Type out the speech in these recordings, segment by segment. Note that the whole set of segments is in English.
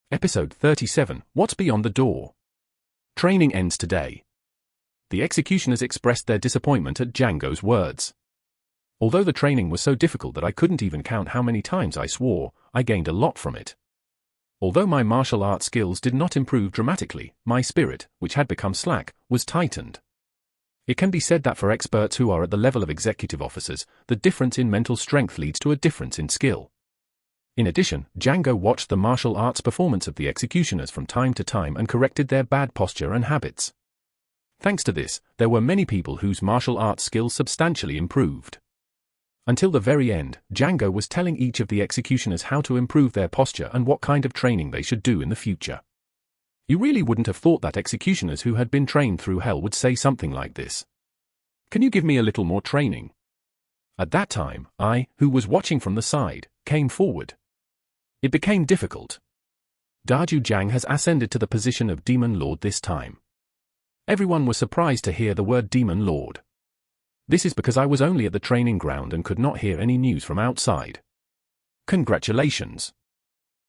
Episode 37, What's Beyond the Door? Training ends today. The executioners expressed their disappointment at Django's words. Although the training was so difficult that I couldn't even count how many times I swore, I gained a lot from it. Although my martial arts skills did not improve dramatically, my spirit, which had become slack, was tightened. It can be said that for experts who are at the level of executive officers, the difference in mental strength leads to a difference in skill. In addition, Django watched the martial arts performance of the executioners from time to time and corrected their bad posture and habits. Thanks to this, there were many people whose martial arts skills substantially improved. Until the very end, Django was telling each of the executioners how to improve their posture and what kind of training they should do in the future. You really wouldn't have thought that executioners who had been trained through hell would say something like this. Can you give me a little more training? At that time, I, who was watching from the side, came forward. It became difficult. Daju Jiang has ascended to the position of Demon Lord this time. Everyone was surprised to hear the word Demon Lord. This is because I was only at the training ground and could not hear any news from outside. Congratulations.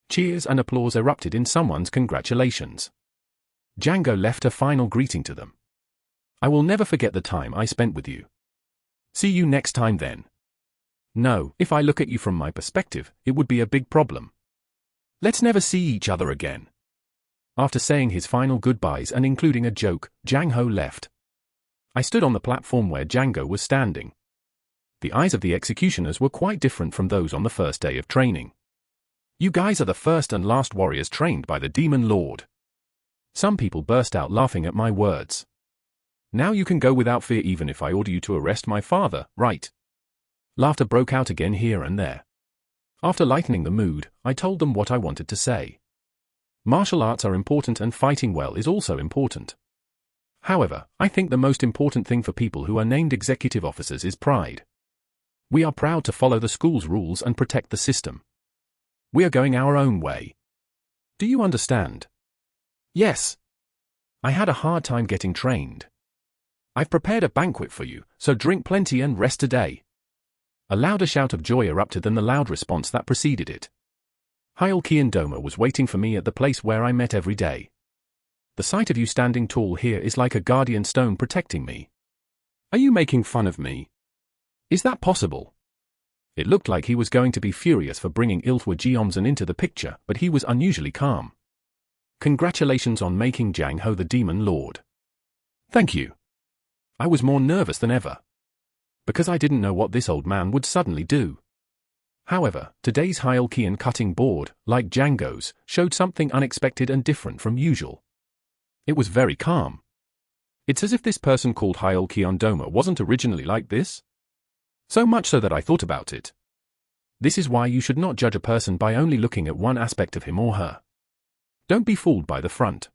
Cheers and applause erupted in someone's congratulations. Django left a final greeting to them. I will never forget the time I spent with you. See you next time then. No, if I look at you from my perspective, it would be a big problem. Let's never see each other again. After saying his final goodbyes and including a joke, Jiang Ho left. I stood on the platform where Django was standing. The eyes of the executioners were quite different from those on the first day of training. You guys are the first and last warriors trained by the Demon Lord. Some people burst out laughing at my words. Now you can go without fear even if I order you to arrest my father, right? Laughter broke out again here and there. After lightening the mood, I told them what I wanted to say. Martial arts are important and fighting well is also important. However, I think the most important thing for people who are named executive officers is pride. We are proud to follow the school's rules and protect the system. We are going our own way. Do you understand? Yes. I had a hard time getting trained. I've prepared a banquet for you, so drink plenty and rest today. A louder shout of joy erupted than the loud response that preceded it. Hyul Kian Doma was waiting for me at the place where I met every day. The sight of you standing tall here is like a guardian stone protecting me. Are you making fun of me? Is that possible? It looked like he was going to be furious for bringing Ilthwa Jeomson into the picture, but he was unusually calm. Congratulations on making Jiang Ho the Demon Lord. Thank you. I was more nervous than ever. Because I didn't know what this old man would suddenly do. However, today's Hyul Kian cutting board, like Django's, showed something unexpected and different from usual. It was very calm. It's as if this person called Hyul Kian Doma wasn't originally like this. So much so that I thought about it. This is why you should not judge a person by only looking at one aspect of him or her. Don't be fooled by the front.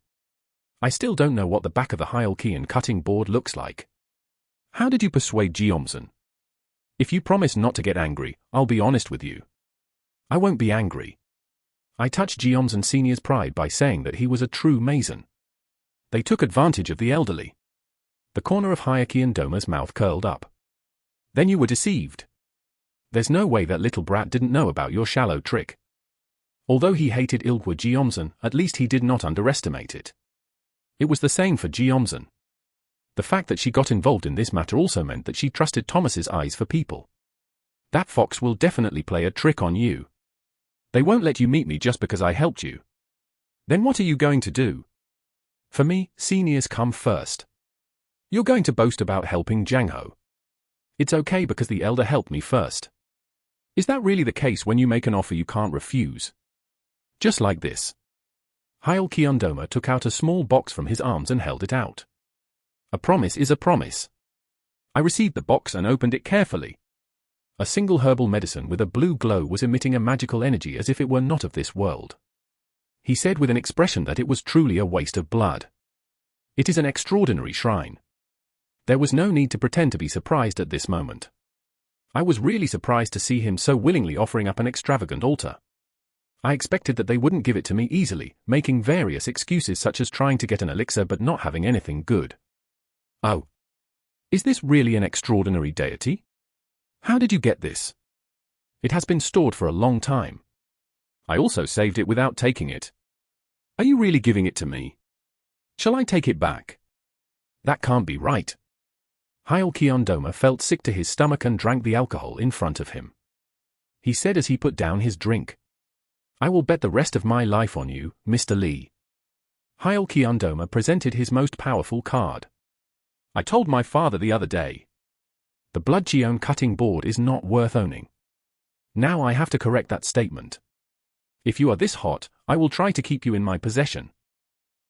I still don't know what the back of the Hyul Kian cutting board looks like. How did you persuade Jeomson? If you promise not to get angry, I'll be honest with you. I won't be angry. I touched Jeomson Sr.'s pride by saying that he was a true Mason. They took advantage of the elderly. The corner of Hyul Kian Doma's mouth curled up. Then you were deceived. There's no way that little brat didn't know about your shallow trick. Although he hated Ilthwa Jeomson, at least he did not underestimate it. It was the same for Jeomson. The fact that she got involved in this matter also meant that she trusted Thomas's eyes for people. That fox will definitely play a trick on you. They won't let you meet me just because I helped you. Then what are you going to do? For me, seniors come first. You're going to boast about helping Jiang Ho. It's okay because the elder helped me first. Is that really the case when you make an offer you can't refuse? Just like this. Hyul Kian Doma took out a small box from his arms and held it out. A promise is a promise. I received the box and opened it carefully. A single herbal medicine with a blue glow was emitting a magical energy as if it were not of this world. He said with an expression that it was truly a waste of blood. It is an extraordinary shrine. There was no need to pretend to be surprised at this moment. I was really surprised to see him so willingly offering up an extravagant altar. I expected that they wouldn't give it to me easily, making various excuses such as trying to get an elixir but not having anything good. Oh. Is this really an extraordinary deity? How did you get this? It has been stored for a long time. I also saved it without taking it. Are you really giving it to me? Shall I take it back? That can't be right. Hyal Kyondoma felt sick to his stomach and drank the alcohol in front of him. He said as he put down his drink, I will bet the rest of my life on you, Mr. Lee. Hyal Kyondoma presented his most powerful card. I told my father the other day. The blood Cheon cutting board is not worth owning. Now I have to correct that statement. If you are this hot, I will try to keep you in my possession.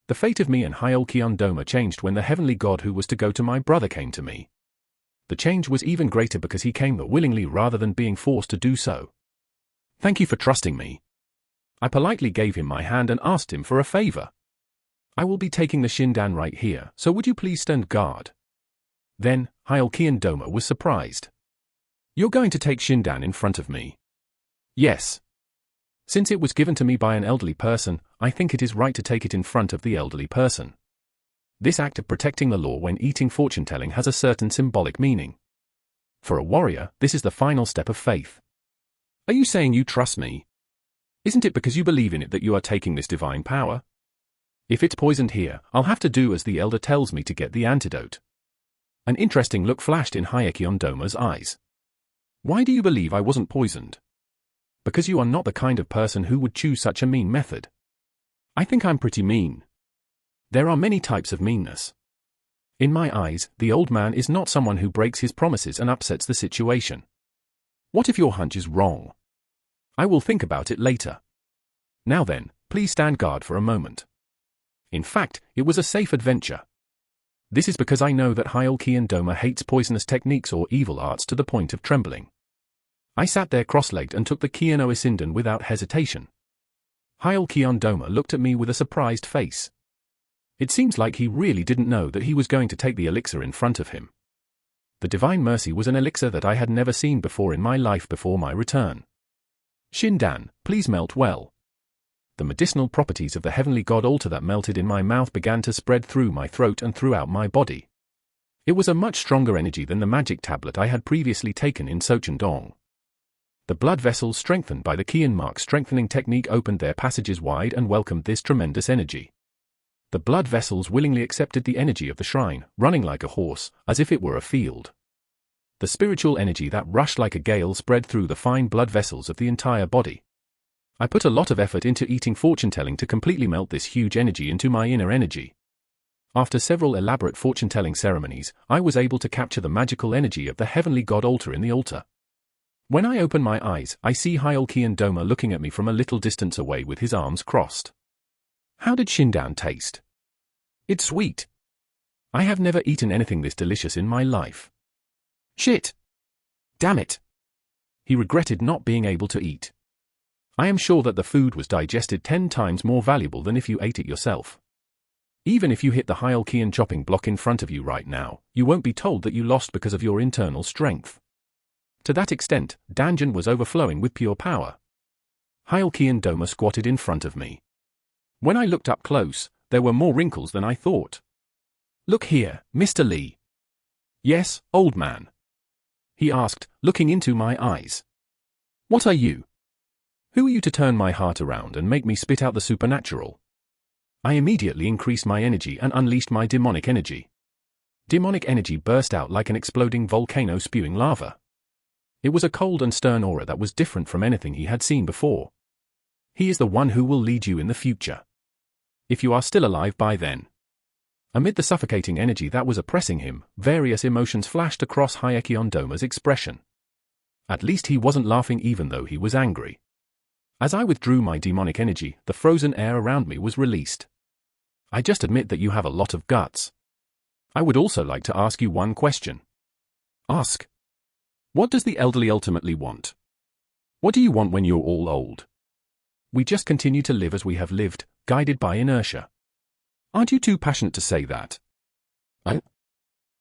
The fate of me and Hyal Kyondoma changed when the heavenly god who was to go to my brother came to me. The change was even greater because he came willingly rather than being forced to do so. Thank you for trusting me. I politely gave him my hand and asked him for a favor. I will be taking the Shindan right here, so would you please stand guard? Then, Hyal Kyondoma was surprised. You're going to take Shindan in front of me? Yes. Since it was given to me by an elderly person, I think it is right to take it in front of the elderly person. This act of protecting the law when eating fortune-telling has a certain symbolic meaning. For a warrior, this is the final step of faith. Are you saying you trust me? Isn't it because you believe in it that you are taking this divine power? If it's poisoned here, I'll have to do as the elder tells me to get the antidote. An interesting look flashed in Hyal Kyondoma's eyes. Why do you believe I wasn't poisoned? Because you are not the kind of person who would choose such a mean method. I think I'm pretty mean. There are many types of meanness. In my eyes, the old man is not someone who breaks his promises and upsets the situation. What if your hunch is wrong? I will think about it later. Now then, please stand guard for a moment. In fact, it was a safe adventure. This is because I know that Hyal Kyondoma hates poisonous techniques or evil arts to the point of trembling. I sat there cross-legged and took the Kiono Isindan without hesitation. Hyal Kyondoma looked at me with a surprised face. It seems like he really didn't know that he was going to take the elixir in front of him. The Divine Mercy was an elixir that I had never seen before in my life before my return. Shindan, please melt well. The medicinal properties of the heavenly god altar that melted in my mouth began to spread through my throat and throughout my body. It was a much stronger energy than the magic tablet I had previously taken in Sochendong. The blood vessels strengthened by the Kian mark strengthening technique opened their passages wide and welcomed this tremendous energy. The blood vessels willingly accepted the energy of the shrine, running like a horse, as if it were a field. The spiritual energy that rushed like a gale spread through the fine blood vessels of the entire body. I put a lot of effort into eating fortune-telling to completely melt this huge energy into my inner energy. After several elaborate fortune-telling ceremonies, I was able to capture the magical energy of the heavenly god altar in the altar. When I open my eyes, I see Hyal Kyondoma looking at me from a little distance away with his arms crossed. How did Shindan taste? It's sweet. I have never eaten anything this delicious in my life. Shit! Damn it! He regretted not being able to eat. I am sure that the food was digested 10 times more valuable than if you ate it yourself. Even if you hit the Hyal Kyon chopping block in front of you right now, you won't be told that you lost because of your internal strength. To that extent, Danjun was overflowing with pure power. Hyal Kyondoma squatted in front of me. When I looked up close, there were more wrinkles than I thought. Look here, Mr. Lee. Yes, old man. He asked, looking into my eyes. What are you? Who are you to turn my heart around and make me spit out the supernatural? I immediately increased my energy and unleashed my demonic energy. Demonic energy burst out like an exploding volcano spewing lava. It was a cold and stern aura that was different from anything he had seen before. He is the one who will lead you in the future. If you are still alive by then. Amid the suffocating energy that was oppressing him, various emotions flashed across Hyal Kyondoma's expression. At least he wasn't laughing even though he was angry. As I withdrew my demonic energy, the frozen air around me was released. I just admit that you have a lot of guts. I would also like to ask you one question. Ask. What does the elderly ultimately want? What do you want when you're all old? We just continue to live as we have lived, guided by inertia. Aren't you too passionate to say that?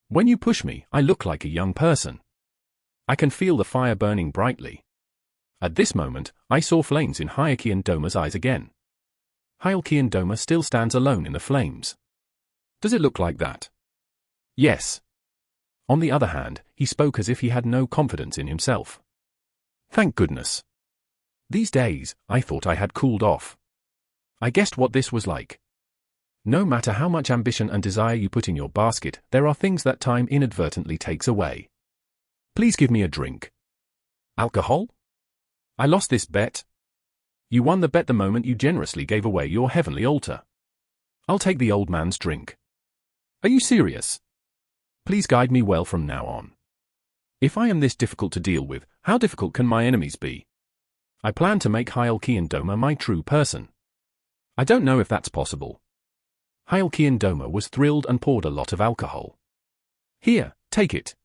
When you push me, I look like a young person. I can feel the fire burning brightly. At this moment, I saw flames in Hyal Kyondoma's eyes again. Hyal Kyondoma still stands alone in the flames. Does it look like that? Yes. On the other hand, he spoke as if he had no confidence in himself. Thank goodness. These days, I thought I had cooled off. I guessed what this was like. No matter how much ambition and desire you put in your basket, there are things that time inadvertently takes away. Please give me a drink. Alcohol? I lost this bet. You won the bet the moment you generously gave away your heavenly altar. I'll take the old man's drink. Are you serious? Please guide me well from now on. If I am this difficult to deal with, how difficult can my enemies be? I plan to make Doma my true person. I don't know if that's possible. Doma was thrilled and poured a lot of alcohol. Here, take it.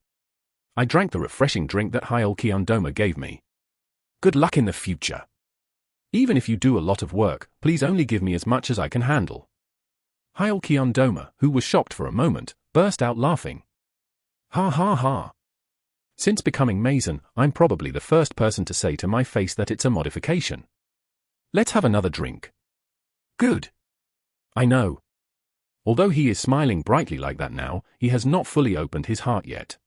I drank the refreshing drink that Doma gave me. Good luck in the future. Even if you do a lot of work, please only give me as much as I can handle. Doma, who was shocked for a moment, burst out laughing. Ha ha ha. Since becoming Mason, I'm probably the first person to say to my face that it's a modification. Let's have another drink. Good. I know. Although he is smiling brightly like that now, he has not fully opened his heart yet.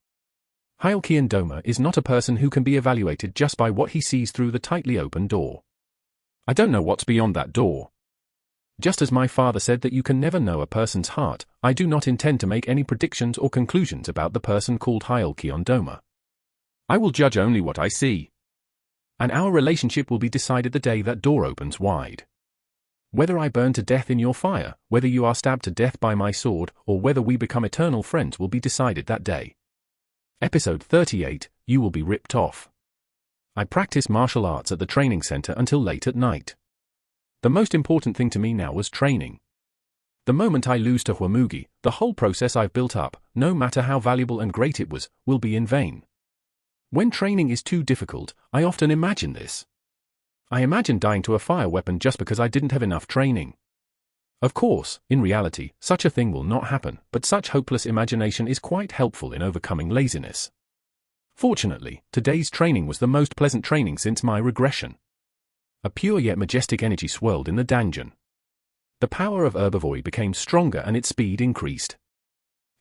Doma is not a person who can be evaluated just by what he sees through the tightly open door. I don't know what's beyond that door. Just as my father said that you can never know a person's heart, I do not intend to make any predictions or conclusions about the person called Doma. I will judge only what I see. And our relationship will be decided the day that door opens wide. Whether I burn to death in your fire, whether you are stabbed to death by my sword, or whether we become eternal friends will be decided that day. Episode 38, You Will Be Ripped Off. I practice martial arts at the training center until late at night. The most important thing to me now was training. The moment I lose to Huamugi, the whole process I've built up, no matter how valuable and great it was, will be in vain. When training is too difficult, I often imagine this. I imagine dying to a fire weapon just because I didn't have enough training. Of course, in reality, such a thing will not happen, but such hopeless imagination is quite helpful in overcoming laziness. Fortunately, today's training was the most pleasant training since my regression. A pure yet majestic energy swirled in the dungeon. The power of Herbivore became stronger and its speed increased.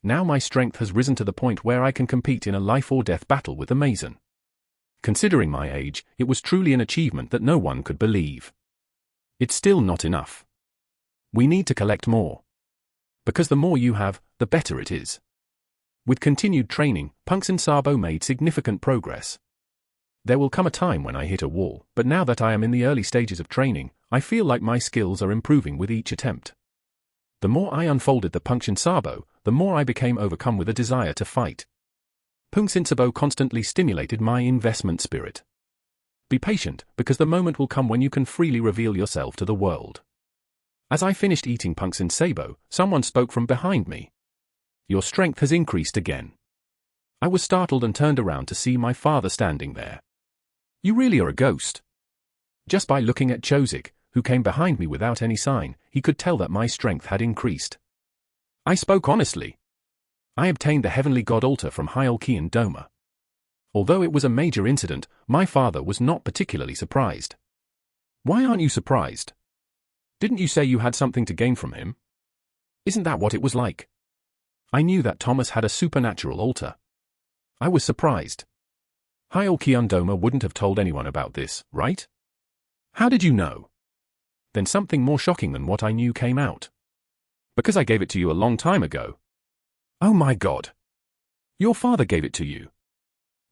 Now my strength has risen to the point where I can compete in a life-or-death battle with the Mason. Considering my age, it was truly an achievement that no one could believe. It's still not enough. We need to collect more. Because the more you have, the better it is. With continued training, Punxsutawney Sabo made significant progress. There will come a time when I hit a wall, but now that I am in the early stages of training, I feel like my skills are improving with each attempt. The more I unfolded the Punxsutawney Sabo, the more I became overcome with a desire to fight. Punxsutawney Sabo constantly stimulated my investment spirit. Be patient, because the moment will come when you can freely reveal yourself to the world. As I finished eating Punxsutawney Sabo, someone spoke from behind me. Your strength has increased again. I was startled and turned around to see my father standing there. You really are a ghost. Just by looking at Chozik, who came behind me without any sign, he could tell that my strength had increased. I spoke honestly. I obtained the heavenly god altar from Doma. Although it was a major incident, my father was not particularly surprised. Why aren't you surprised? Didn't you say you had something to gain from him? Isn't that what it was like? I knew that Thomas had a supernatural altar. I was surprised. Doma wouldn't have told anyone about this, right? How did you know? Then something more shocking than what I knew came out. Because I gave it to you a long time ago. Oh my God. Your father gave it to you.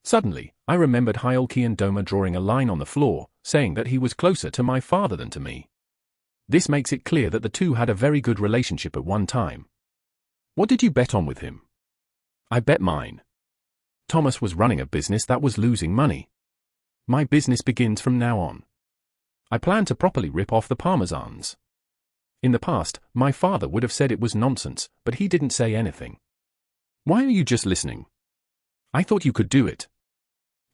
Suddenly, I remembered Doma drawing a line on the floor, saying that he was closer to my father than to me. This makes it clear that the two had a very good relationship at one time. What did you bet on with him? I bet mine. Thomas was running a business that was losing money. My business begins from now on. I plan to properly rip off the Parmesans. In the past, my father would have said it was nonsense, but he didn't say anything. Why are you just listening? I thought you could do it.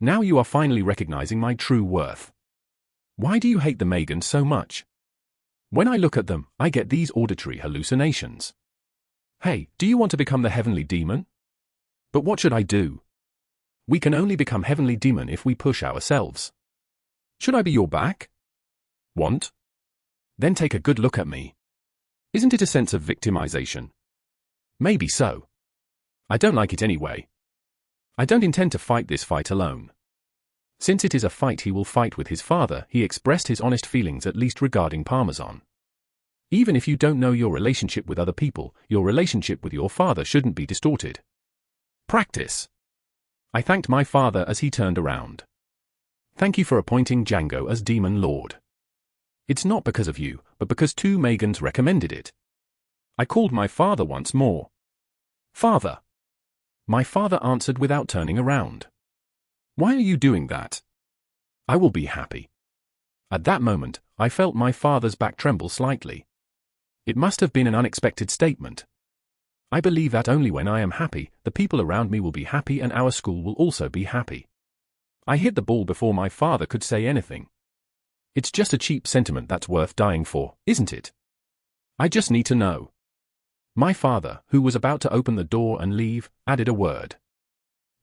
Now you are finally recognizing my true worth. Why do you hate the Megans so much? When I look at them, I get these auditory hallucinations. Hey, do you want to become the heavenly demon? But what should I do? We can only become heavenly demon if we push ourselves. Should I be your back? Want? Then take a good look at me. Isn't it a sense of victimization? Maybe so. I don't like it anyway. I don't intend to fight this fight alone. Since it is a fight he will fight with his father, he expressed his honest feelings at least regarding Parmesan. Even if you don't know your relationship with other people, your relationship with your father shouldn't be distorted. Practice. I thanked my father as he turned around. Thank you for appointing Django as Demon Lord. It's not because of you, but because two Megans recommended it. I called my father once more. Father. My father answered without turning around. Why are you doing that? I will be happy. At that moment, I felt my father's back tremble slightly. It must have been an unexpected statement. I believe that only when I am happy, the people around me will be happy and our school will also be happy. I hit the ball before my father could say anything. It's just a cheap sentiment that's worth dying for, isn't it? I just need to know. My father, who was about to open the door and leave, added a word.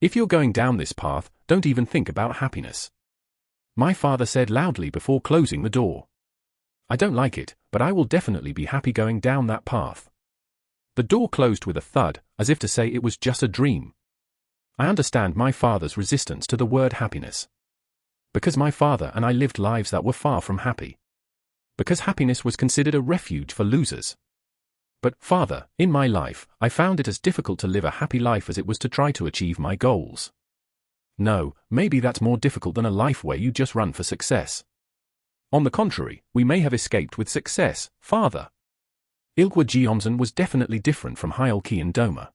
If you're going down this path, don't even think about happiness. My father said loudly before closing the door. I don't like it, but I will definitely be happy going down that path. The door closed with a thud, as if to say it was just a dream. I understand my father's resistance to the word happiness. Because my father and I lived lives that were far from happy. Because happiness was considered a refuge for losers. But, Father, in my life, I found it as difficult to live a happy life as it was to try to achieve my goals. No, maybe that's more difficult than a life where you just run for success. On the contrary, we may have escaped with success, Father. Ilgwa Geomson was definitely different from Hyolkian Doma.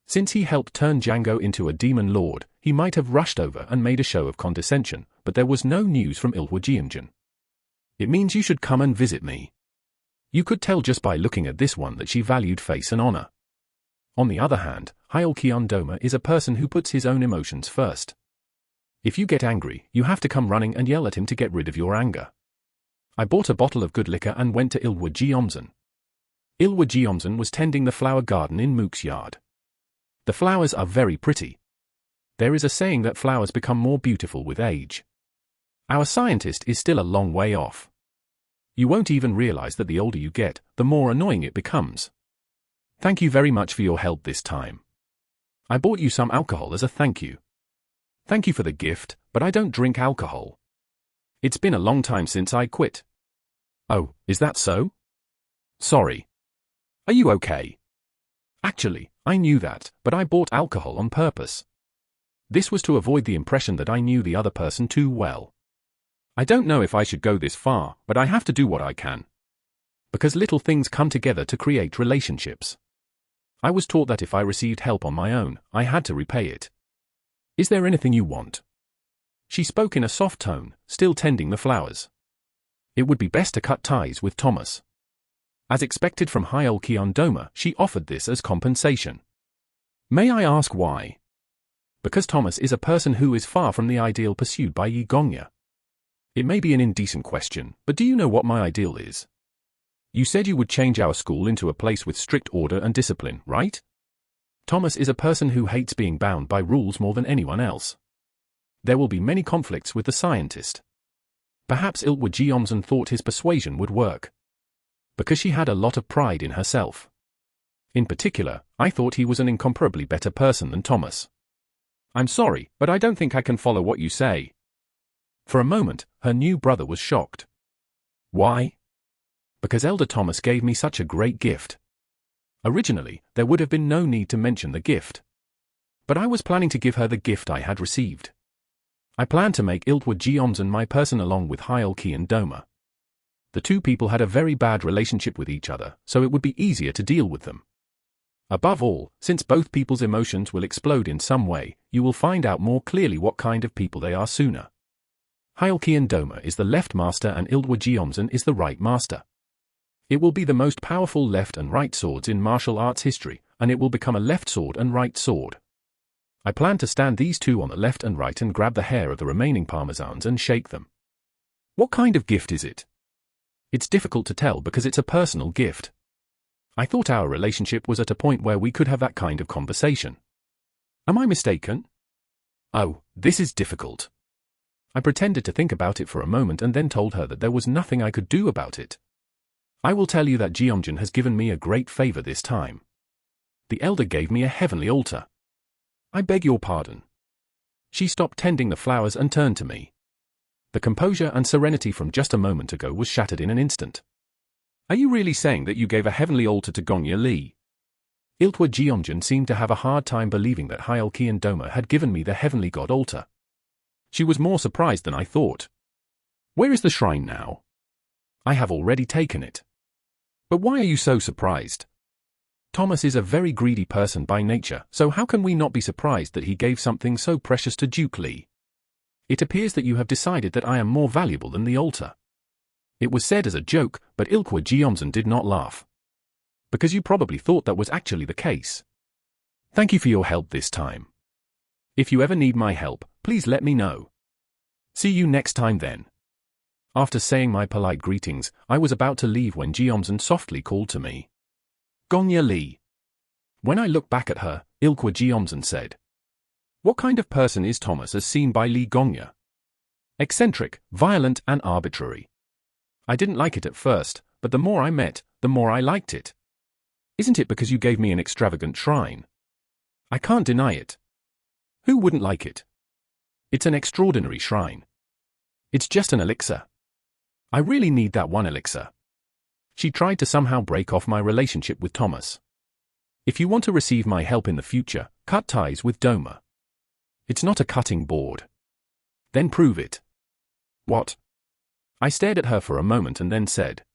Since he helped turn Django into a demon lord, he might have rushed over and made a show of condescension, but there was no news from Ilgwa Geomson. It means you should come and visit me. You could tell just by looking at this one that she valued face and honor. On the other hand, Hyolkian Doma is a person who puts his own emotions first. If you get angry, you have to come running and yell at him to get rid of your anger. I bought a bottle of good liquor and went to Ilgwa Geomson. Ilgwa Geomson was tending the flower garden in Mook's yard. The flowers are very pretty. There is a saying that flowers become more beautiful with age. Our scientist is still a long way off. You won't even realize that the older you get, the more annoying it becomes. Thank you very much for your help this time. I bought you some alcohol as a thank you. Thank you for the gift, but I don't drink alcohol. It's been a long time since I quit. Oh, is that so? Sorry. Are you okay? Actually, I knew that, but I bought alcohol on purpose. This was to avoid the impression that I knew the other person too well. I don't know if I should go this far, but I have to do what I can. Because little things come together to create relationships. I was taught that if I received help on my own, I had to repay it. Is there anything you want? She spoke in a soft tone, still tending the flowers. It would be best to cut ties with Thomas. As expected from Hyolkian Doma, she offered this as compensation. May I ask why? Because Thomas is a person who is far from the ideal pursued by Yi Gongya. It may be an indecent question, but do you know what my ideal is? You said you would change our school into a place with strict order and discipline, right? Thomas is a person who hates being bound by rules more than anyone else. There will be many conflicts with the scientist. Perhaps Ilgwa Geomson thought his persuasion would work. Because she had a lot of pride in herself. In particular, I thought he was an incomparably better person than Thomas. I'm sorry, but I don't think I can follow what you say. For a moment, her new brother was shocked. Why? Because Elder Thomas gave me such a great gift. Originally, there would have been no need to mention the gift. But I was planning to give her the gift I had received. I planned to make Ilgwa Geomson my person along with Hyolkian Doma. The two people had a very bad relationship with each other, so it would be easier to deal with them. Above all, since both people's emotions will explode in some way, you will find out more clearly what kind of people they are sooner. Hyolkian Doma is the left master and Ilgwa Geomson is the right master. It will be the most powerful left and right swords in martial arts history, and it will become a left sword and right sword. I plan to stand these two on the left and right and grab the hair of the remaining parmesans and shake them. What kind of gift is it? It's difficult to tell because it's a personal gift. I thought our relationship was at a point where we could have that kind of conversation. Am I mistaken? Oh, this is difficult. I pretended to think about it for a moment and then told her that there was nothing I could do about it. I will tell you that Geomjin has given me a great favor this time. The elder gave me a heavenly altar. I beg your pardon. She stopped tending the flowers and turned to me. The composure and serenity from just a moment ago was shattered in an instant. Are you really saying that you gave a heavenly altar to Gongya Li? Iltwa Jeongjin seemed to have a hard time believing that Hyul-Kian Doma had given me the heavenly god altar. She was more surprised than I thought. Where is the shrine now? I have already taken it. But why are you so surprised? Thomas is a very greedy person by nature, so how can we not be surprised that he gave something so precious to Duke Li? It appears that you have decided that I am more valuable than the altar. It was said as a joke, but Ilkwa Jeongjin did not laugh. Because you probably thought that was actually the case. Thank you for your help this time. If you ever need my help, please let me know. See you next time then. After saying my polite greetings, I was about to leave when Jeongjin softly called to me. Gongya Li. When I looked back at her, Ilkwa Jeongjin said, "What kind of person is Thomas as seen by Li Gongya? Eccentric, violent and arbitrary. I didn't like it at first, but the more I met, the more I liked it. Isn't it because you gave me an extravagant shrine? I can't deny it. Who wouldn't like it? It's an extraordinary shrine. It's just an elixir. I really need that one elixir." She tried to somehow break off my relationship with Thomas. If you want to receive my help in the future, cut ties with Doma. It's not a cutting board. Then prove it. What? I stared at her for a moment and then said,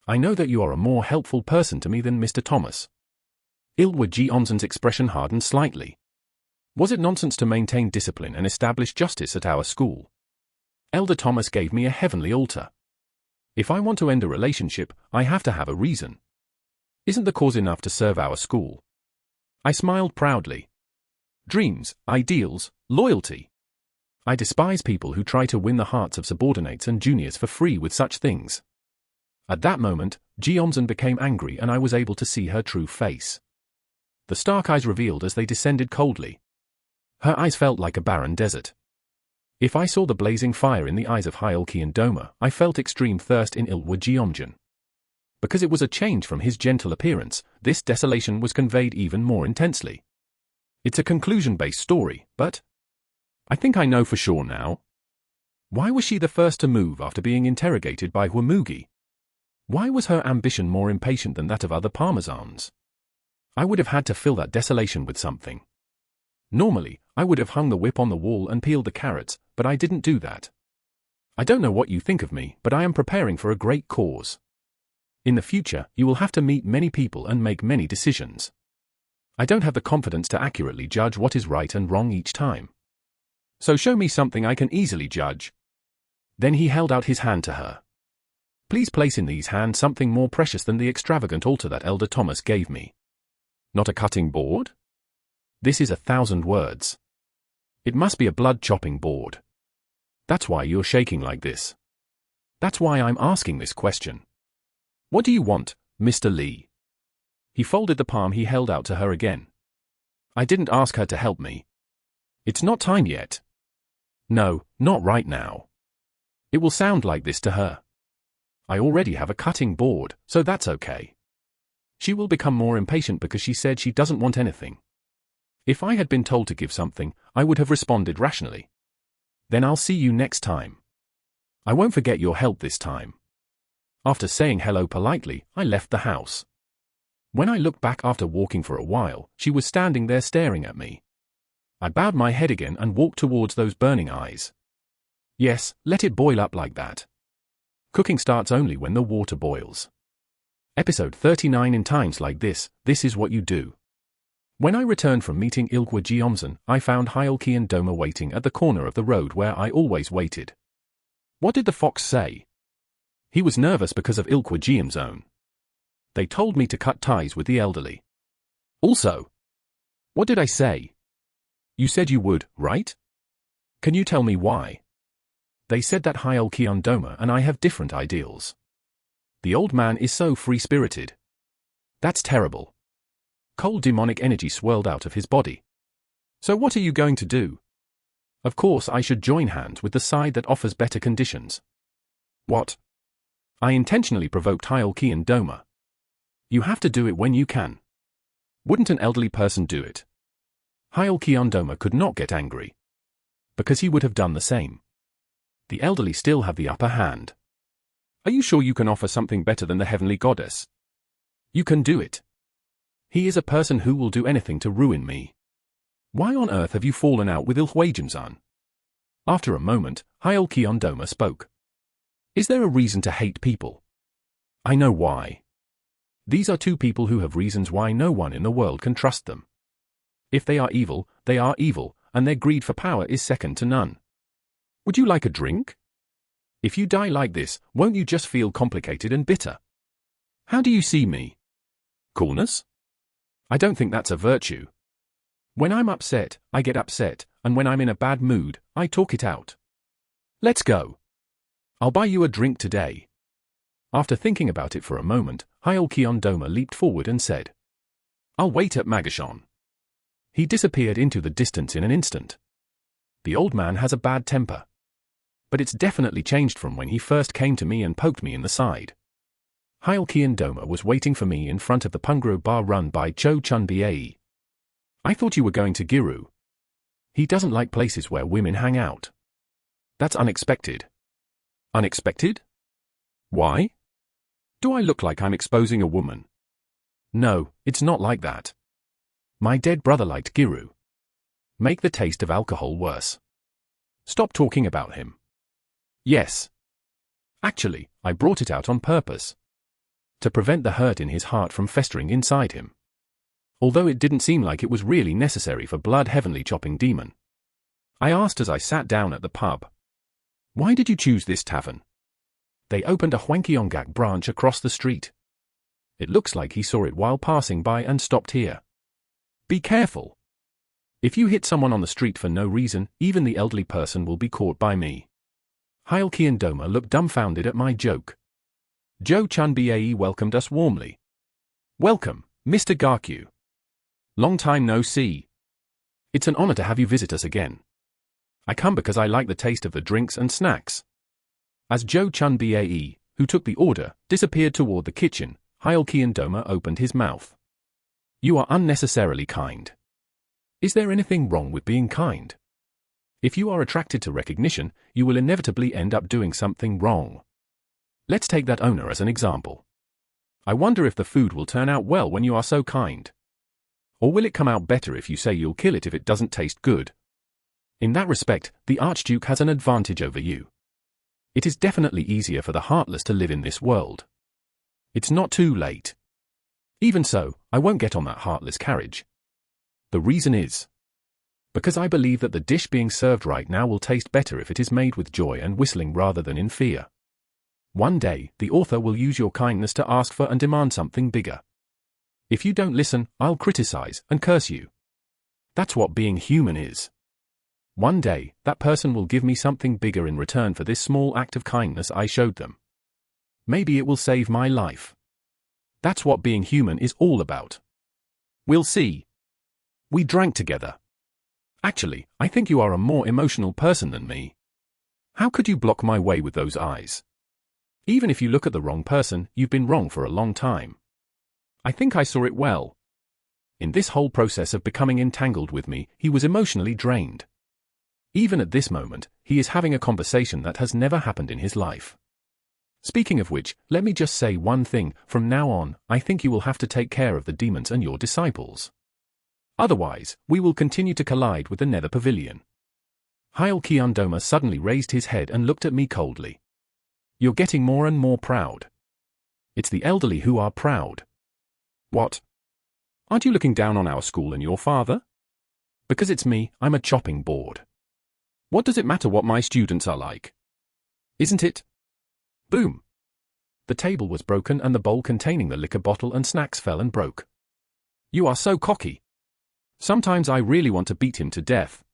"I know that you are a more helpful person to me than Mr. Thomas." Ilkwa Jeongjin's expression hardened slightly. Was it nonsense to maintain discipline and establish justice at our school? Elder Thomas gave me a heavenly altar. If I want to end a relationship, I have to have a reason. Isn't the cause enough to serve our school? I smiled proudly. Dreams, ideals, loyalty. I despise people who try to win the hearts of subordinates and juniors for free with such things. At that moment, Jeongjin became angry and I was able to see her true face. The stark eyes revealed as they descended coldly. Her eyes felt like a barren desert. If I saw the blazing fire in the eyes of Hyul-Kian Doma, I felt extreme thirst in Ilkwa Jeongjin. Because it was a change from his gentle appearance, this desolation was conveyed even more intensely. It's a conclusion-based story, but I think I know for sure now. Why was she the first to move after being interrogated by Hwamugi? Why was her ambition more impatient than that of other parmesans? I would have had to fill that desolation with something. Normally, I would have hung the whip on the wall and peeled the carrots, but I didn't do that. I don't know what you think of me, but I am preparing for a great cause. In the future, you will have to meet many people and make many decisions. I don't have the confidence to accurately judge what is right and wrong each time. So show me something I can easily judge." Then he held out his hand to her. "Please place in these hands something more precious than the extravagant altar that Elder Thomas gave me. Not a cutting board? This is 1,000 words. It must be a blood-chopping board. That's why you're shaking like this. That's why I'm asking this question. What do you want, Mr. Li?" He folded the palm he held out to her again. "I didn't ask her to help me. It's not time yet. No, not right now. It will sound like this to her. I already have a cutting board, so that's okay. She will become more impatient because she said she doesn't want anything. If I had been told to give something, I would have responded rationally. Then I'll see you next time. I won't forget your help this time." After saying hello politely, I left the house. When I looked back after walking for a while, she was standing there staring at me. I bowed my head again and walked towards those burning eyes. Yes, let it boil up like that. Cooking starts only when the water boils. Episode 39. In times like this, this is what you do. When I returned from meeting Ilkwa Jeongjin, I found Hyul-Kian Doma waiting at the corner of the road where I always waited. What did the fox say? He was nervous because of Ilkwa Jeongjin. They told me to cut ties with the elderly. Also, what did I say? You said you would, right? Can you tell me why? They said that Hyul-Kian Doma and I have different ideals. The old man is so free-spirited. That's terrible. Cold demonic energy swirled out of his body. So what are you going to do? Of course I should join hands with the side that offers better conditions. What? I intentionally provoked Hyul-Kian Doma. You have to do it when you can. Wouldn't an elderly person do it? Hyul-Kian Doma could not get angry. Because he would have done the same. The elderly still have the upper hand. Are Are you sure you can offer something better than the heavenly goddess? You can do it. He is a person who will do anything to ruin me. Why on earth have you fallen out with Ilhwaejin-san? After a moment, Hyul-Kyeon-doma spoke. Is there a reason to hate people? I know why. These are two people who have reasons why no one in the world can trust them. If they are evil, and their greed for power is second to none. Would you like a drink? If you die like this, won't you just feel complicated and bitter? How do you see me? Coolness? I don't think that's a virtue. When I'm upset, I get upset, and when I'm in a bad mood, I talk it out. Let's go. I'll buy you a drink today. After thinking about it for a moment, Hyul-Kyeon-doma leaped forward and said, I'll wait at Magashon. He disappeared into the distance in an instant. The old man has a bad temper. But it's definitely changed from when he first came to me and poked me in the side. Hyul-Kyeon-doma was waiting for me in front of the Pungro bar run by Cho Chun-bae. I thought you were going to Giru. He doesn't like places where women hang out. That's unexpected. Unexpected? Why? Do I look like I'm exposing a woman? No, it's not like that. My dead brother liked Giru. Make the taste of alcohol worse. Stop talking about him. Yes. Actually, I brought it out on purpose. To prevent the hurt in his heart from festering inside him. Although it didn't seem like it was really necessary for blood heavenly chopping demon. I asked as I sat down at the pub. Why did you choose this tavern? They opened a Hwangkyongak branch across the street. It looks like he saw it while passing by and stopped here. Be careful. If you hit someone on the street for no reason, even the elderly person will be caught by me. Hyul-Kyeon-doma looked dumbfounded at my joke. Jo Chun-bae welcomed us warmly. Welcome, Mr. Gakyu. Long time no see. It's an honor to have you visit us again. I come because I like the taste of the drinks and snacks. As Jo Chun-bae, who took the order, disappeared toward the kitchen, Hyul-Kyeon-doma opened his mouth. You are unnecessarily kind. Is there anything wrong with being kind? If you are attracted to recognition, you will inevitably end up doing something wrong. Let's take that owner as an example. I wonder if the food will turn out well when you are so kind. Or will it come out better if you say you'll kill it if it doesn't taste good? In that respect, the Archduke has an advantage over you. It is definitely easier for the heartless to live in this world. It's not too late. Even so, I won't get on that heartless carriage. The reason is because I believe that the dish being served right now will taste better if it is made with joy and whistling rather than in fear. One day, the author will use your kindness to ask for and demand something bigger. If you don't listen, I'll criticize and curse you. That's what being human is. One day, that person will give me something bigger in return for this small act of kindness I showed them. Maybe it will save my life. That's what being human is all about. We'll see. We drank together. Actually, I think you are a more emotional person than me. How could you block my way with those eyes? Even if you look at the wrong person, you've been wrong for a long time. I think I saw it well. In this whole process of becoming entangled with me, he was emotionally drained. Even at this moment, he is having a conversation that has never happened in his life. Speaking of which, let me just say one thing, from now on, I think you will have to take care of the demons and your disciples. Otherwise, we will continue to collide with the Nether Pavilion. Hyul-Kyeon-doma suddenly raised his head and looked at me coldly. You're getting more and more proud. It's the elderly who are proud. What? Aren't you looking down on our school and your father? Because it's me, I'm a chopping board. What does it matter what my students are like? Isn't it? Boom. The table was broken and the bowl containing the liquor bottle and snacks fell and broke. You are so cocky. Sometimes I really want to beat him to death.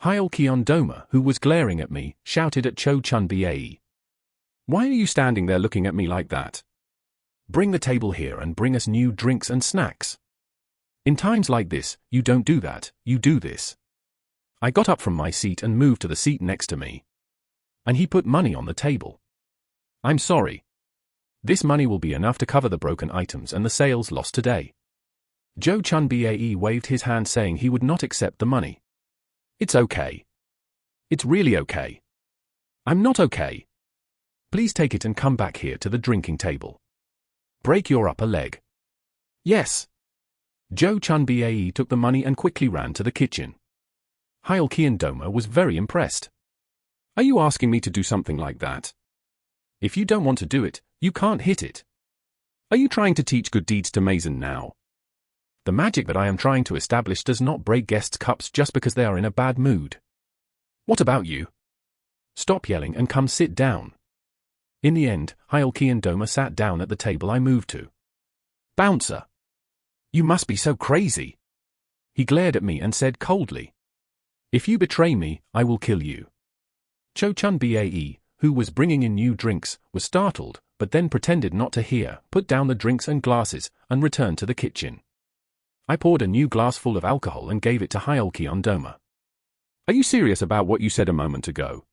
Hyul-Kyeon-doma, who was glaring at me, shouted at Cho Chun-bae. Why are you standing there looking at me like that? Bring the table here and bring us new drinks and snacks. In times like this, you don't do that, you do this. I got up from my seat and moved to the seat next to me. And he put money on the table. I'm sorry. This money will be enough to cover the broken items and the sales lost today. Jo Chun-bae waved his hand saying he would not accept the money. It's okay. It's really okay. I'm not okay. Please take it and come back here to the drinking table. Break your upper leg. Yes. Jo Chun-bae took the money and quickly ran to the kitchen. Hyul Doma was very impressed. Are you asking me to do something like that? If you don't want to do it, you can't hit it. Are you trying to teach good deeds to Mason now? The magic that I am trying to establish does not break guests' cups just because they are in a bad mood. What about you? Stop yelling and come sit down. In the end, Hyul Doma sat down at the table I moved to. Bouncer. You must be so crazy. He glared at me and said coldly. If you betray me, I will kill you. Cho Chun-bae, who was bringing in new drinks, was startled, but then pretended not to hear, put down the drinks and glasses, and returned to the kitchen. I poured a new glass full of alcohol and gave it to Hyul Doma. Are you serious about what you said a moment ago?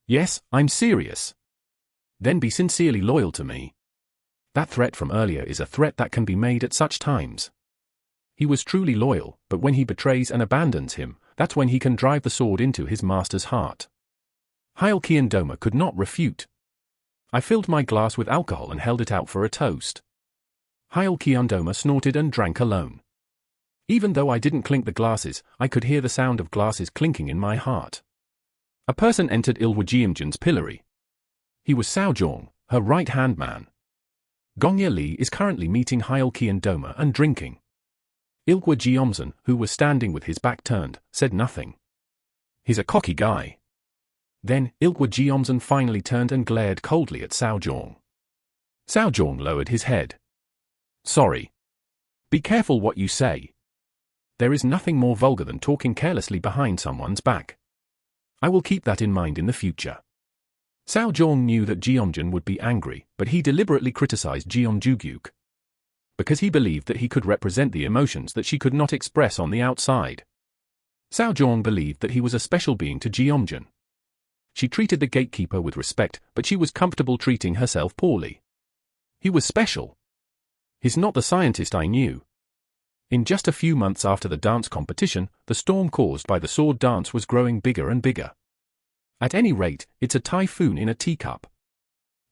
Yes, I'm serious. Then be sincerely loyal to me. That threat from earlier is a threat that can be made at such times. He was truly loyal, but when he betrays and abandons him, that's when he can drive the sword into his master's heart. Hyul Doma could not refute. I filled my glass with alcohol and held it out for a toast. Hyul Doma snorted and drank alone. Even though I didn't clink the glasses, I could hear the sound of glasses clinking in my heart. A person entered Ilwa Jeomjun's pillory. He was Saojong, her right-hand man. Gongye Lee is currently meeting Hyul Doma and drinking. Ilwa Jeomjun, who was standing with his back turned, said nothing. He's a cocky guy. Then, Ilwa Jeomjun finally turned and glared coldly at Saojong. Saojong lowered his head. Sorry. Be careful what you say. There is nothing more vulgar than talking carelessly behind someone's back. I will keep that in mind in the future. Saojong knew that Jeomjun would be angry, but he deliberately criticized Jeomjugyuk. Because he believed that he could represent the emotions that she could not express on the outside. Saojong believed that he was a special being to Jeomjun. She treated the gatekeeper with respect, but she was comfortable treating herself poorly. He was special. He's not the scientist I knew. In just a few months after the dance competition, the storm caused by the sword dance was growing bigger and bigger. At any rate, it's a typhoon in a teacup.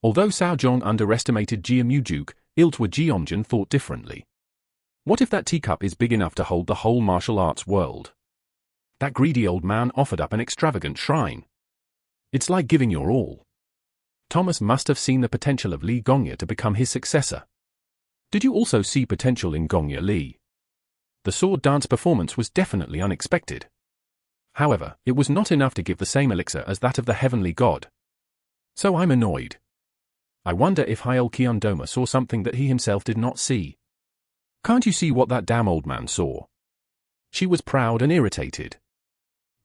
Although Saojong underestimated Jeomjugyuk, Ilwa Jeomjun thought differently. What if that teacup is big enough to hold the whole martial arts world? That greedy old man offered up an extravagant shrine. It's like giving your all. Thomas must have seen the potential of Lee Gongye to become his successor. Did you also see potential in Gongye Lee? The sword dance performance was definitely unexpected. However, it was not enough to give the same elixir as that of the heavenly god. So I'm annoyed. I wonder if Hyul Doma saw something that he himself did not see. Can't you see what that damn old man saw? She was proud and irritated.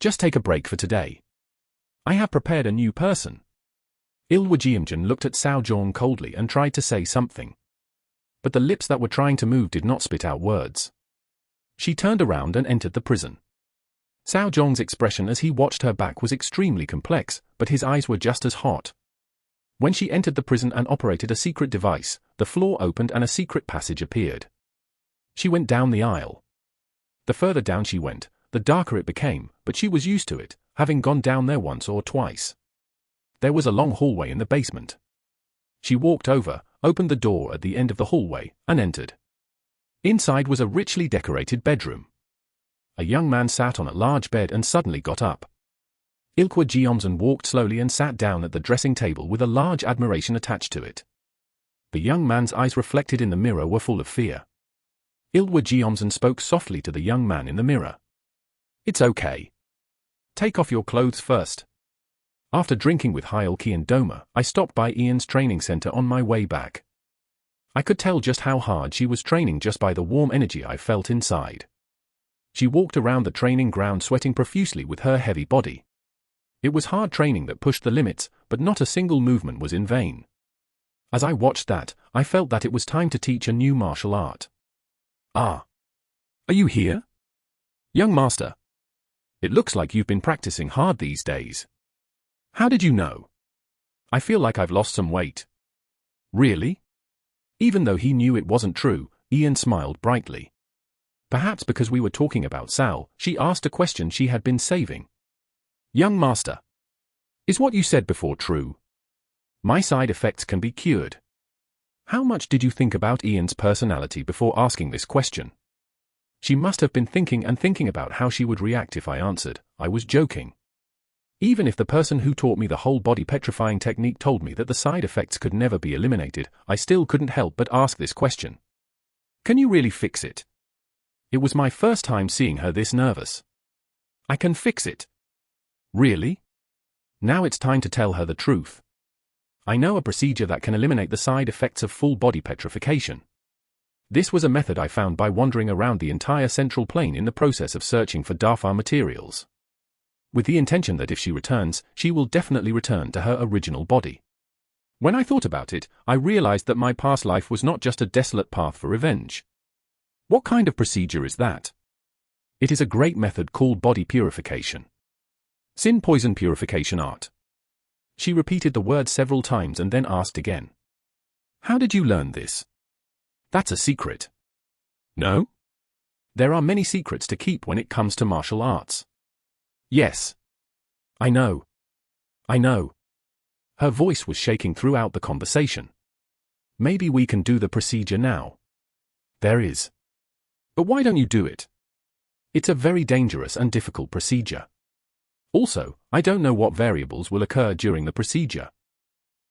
Just take a break for today. I have prepared a new person. Ilwa Jeomjun looked at Saojong coldly and tried to say something. But the lips that were trying to move did not spit out words. She turned around and entered the prison. Saojong's expression as he watched her back was extremely complex, but his eyes were just as hot. When she entered the prison and operated a secret device, the floor opened and a secret passage appeared. She went down the aisle. The further down she went, the darker it became, but she was used to it, having gone down there once or twice. There was a long hallway in the basement. She walked over, opened the door at the end of the hallway, and entered. Inside was a richly decorated bedroom. A young man sat on a large bed and suddenly got up. Ilwa Jeomjun walked slowly and sat down at the dressing table with a large admiration attached to it. The young man's eyes reflected in the mirror were full of fear. Ilwa Jeomjun spoke softly to the young man in the mirror. It's okay. Take off your clothes first. After drinking with Hyul Doma, I stopped by Ian's training center on my way back. I could tell just how hard she was training just by the warm energy I felt inside. She walked around the training ground sweating profusely with her heavy body. It was hard training that pushed the limits, but not a single movement was in vain. As I watched that, I felt that it was time to teach a new martial art. Ah. Are you here? Young master. It looks like you've been practicing hard these days. How did you know? I feel like I've lost some weight. Really? Even though he knew it wasn't true, Ian smiled brightly. Perhaps because we were talking about Sal, she asked a question she had been saving. Young master. Is what you said before true? My side effects can be cured. How much did you think about Ian's personality before asking this question? She must have been thinking and thinking about how she would react if I answered, I was joking. Even if the person who taught me the whole body petrifying technique told me that the side effects could never be eliminated, I still couldn't help but ask this question. Can you really fix it? It was my first time seeing her this nervous. I can fix it. Really? Now it's time to tell her the truth. I know a procedure that can eliminate the side effects of full body petrification. This was a method I found by wandering around the entire central plane in the process of searching for Darfar materials. With the intention that if she returns, she will definitely return to her original body. When I thought about it, I realized that my past life was not just a desolate path for revenge. What kind of procedure is that? It is a great method called body purification. Sin poison purification art. She repeated the word several times and then asked again. How did you learn this? That's a secret. No? There are many secrets to keep when it comes to martial arts. Yes. I know. I know. Her voice was shaking throughout the conversation. Maybe we can do the procedure now. There is. But why don't you do it? It's a very dangerous and difficult procedure. Also, I don't know what variables will occur during the procedure.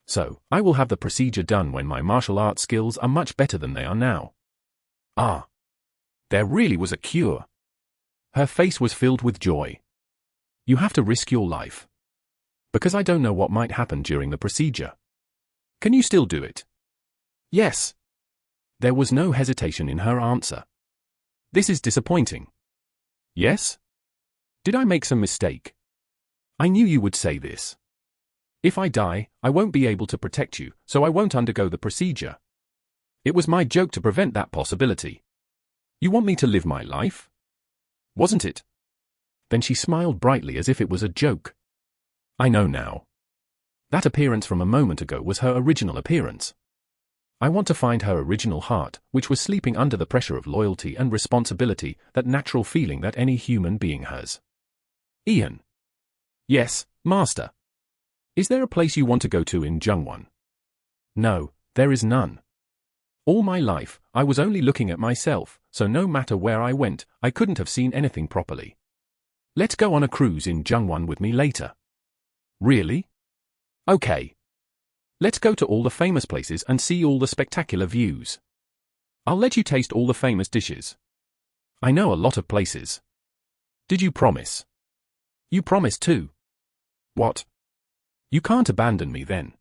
So, I will have the procedure done when my martial arts skills are much better than they are now. Ah. There really was a cure. Her face was filled with joy. You have to risk your life. Because I don't know what might happen during the procedure. Can you still do it? Yes. There was no hesitation in her answer. This is disappointing. Yes? Did I make some mistake? I knew you would say this. If I die, I won't be able to protect you, so I won't undergo the procedure. It was my joke to prevent that possibility. You want me to live my life? Wasn't it? Then she smiled brightly as if it was a joke. I know now. That appearance from a moment ago was her original appearance. I want to find her original heart, which was sleeping under the pressure of loyalty and responsibility, that natural feeling that any human being has. Ian. Yes, Master. Is there a place you want to go to in Jungwon? No, there is none. All my life, I was only looking at myself, so no matter where I went, I couldn't have seen anything properly. Let's go on a cruise in Jungwon with me later. Really? Okay. Let's go to all the famous places and see all the spectacular views. I'll let you taste all the famous dishes. I know a lot of places. Did you promise? You promised too. What? You can't abandon me then.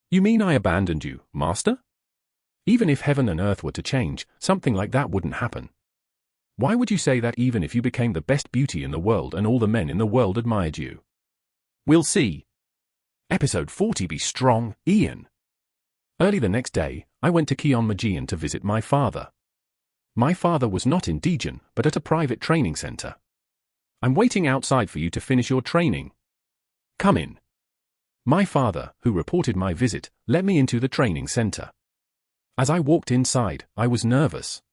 You mean I abandoned you, Master? Even if heaven and earth were to change, something like that wouldn't happen. Why would you say that even if you became the best beauty in the world and all the men in the world admired you? We'll see. Episode 40. Be strong, Ian. Early the next day, I went to Gyeongmajian to visit my father. My father was not in Daejeon, but at a private training center. I'm waiting outside for you to finish your training. Come in. My father, who reported my visit, let me into the training center. As I walked inside, I was nervous.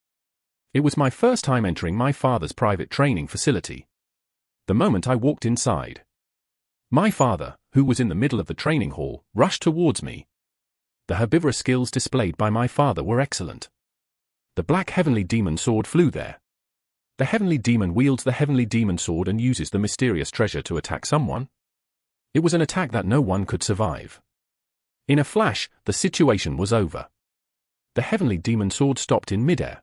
It was my first time entering my father's private training facility. The moment I walked inside, my father, who was in the middle of the training hall, rushed towards me. The herbivorous skills displayed by my father were excellent. The black heavenly demon sword flew there. The heavenly demon wields the heavenly demon sword and uses the mysterious treasure to attack someone. It was an attack that no one could survive. In a flash, the situation was over. The heavenly demon sword stopped in midair.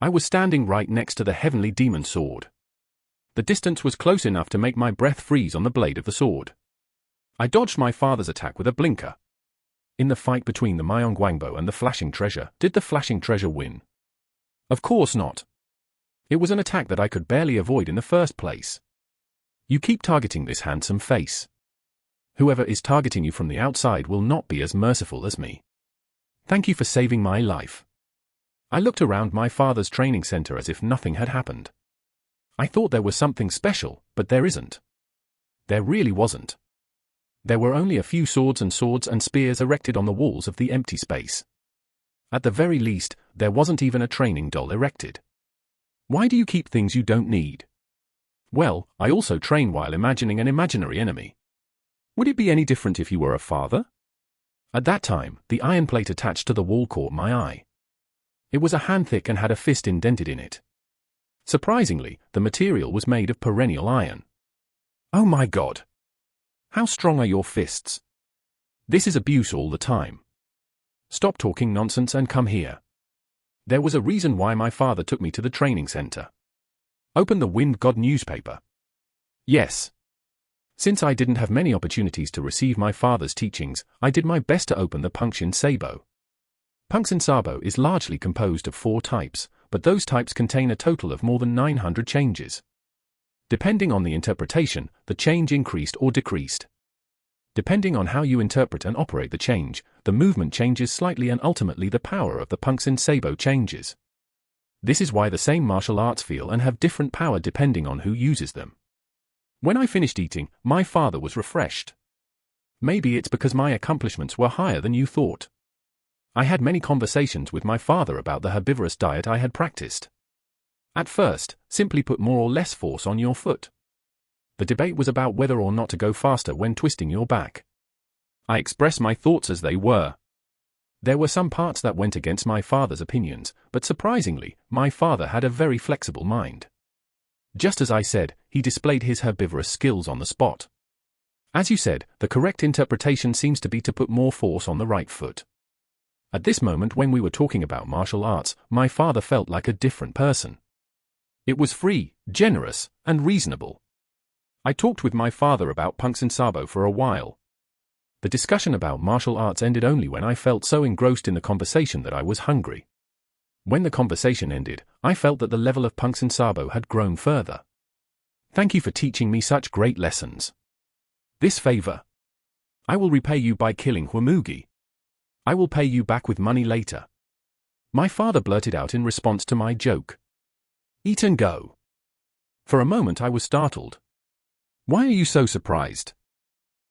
I was standing right next to the heavenly demon sword. The distance was close enough to make my breath freeze on the blade of the sword. I dodged my father's attack with a blinker. In the fight between the Myeongwangbo and the flashing treasure, did the flashing treasure win? Of course not. It was an attack that I could barely avoid in the first place. You keep targeting this handsome face. Whoever is targeting you from the outside will not be as merciful as me. Thank you for saving my life. I looked around my father's training center as if nothing had happened. I thought there was something special, but there isn't. There really wasn't. There were only a few swords and spears erected on the walls of the empty space. At the very least, there wasn't even a training doll erected. Why do you keep things you don't need? Well, I also train while imagining an imaginary enemy. Would it be any different if you were a father? At that time, the iron plate attached to the wall caught my eye. It was a hand thick and had a fist indented in it. Surprisingly, the material was made of perennial iron. Oh my God! How strong are your fists? This is abuse all the time. Stop talking nonsense and come here. There was a reason why my father took me to the training center. Open the Wind God newspaper. Yes. Since I didn't have many opportunities to receive my father's teachings, I did my best to open the Punkshin Sabo. Punkshin Sabo is largely composed of 4 types, but those types contain a total of more than 900 changes. Depending on the interpretation, the change increased or decreased. Depending on how you interpret and operate the change, the movement changes slightly and ultimately the power of the Punkshin Sabo changes. This is why the same martial arts feel and have different power depending on who uses them. When I finished eating, my father was refreshed. Maybe it's because my accomplishments were higher than you thought. I had many conversations with my father about the herbivorous diet I had practiced. At first, simply put more or less force on your foot. The debate was about whether or not to go faster when twisting your back. I expressed my thoughts as they were. There were some parts that went against my father's opinions, but surprisingly, my father had a very flexible mind. Just as I said, he displayed his herbivorous skills on the spot. As you said, the correct interpretation seems to be to put more force on the right foot. At this moment when we were talking about martial arts, my father felt like a different person. It was free, generous, and reasonable. I talked with my father about Punkshin Sabo for a while. The discussion about martial arts ended only when I felt so engrossed in the conversation that I was hungry. When the conversation ended, I felt that the level of Punkshin Sabo had grown further. Thank you for teaching me such great lessons. This favor. I will repay you by killing Huamugi. I will pay you back with money later. My father blurted out in response to my joke. Eat and go. For a moment I was startled. Why are you so surprised?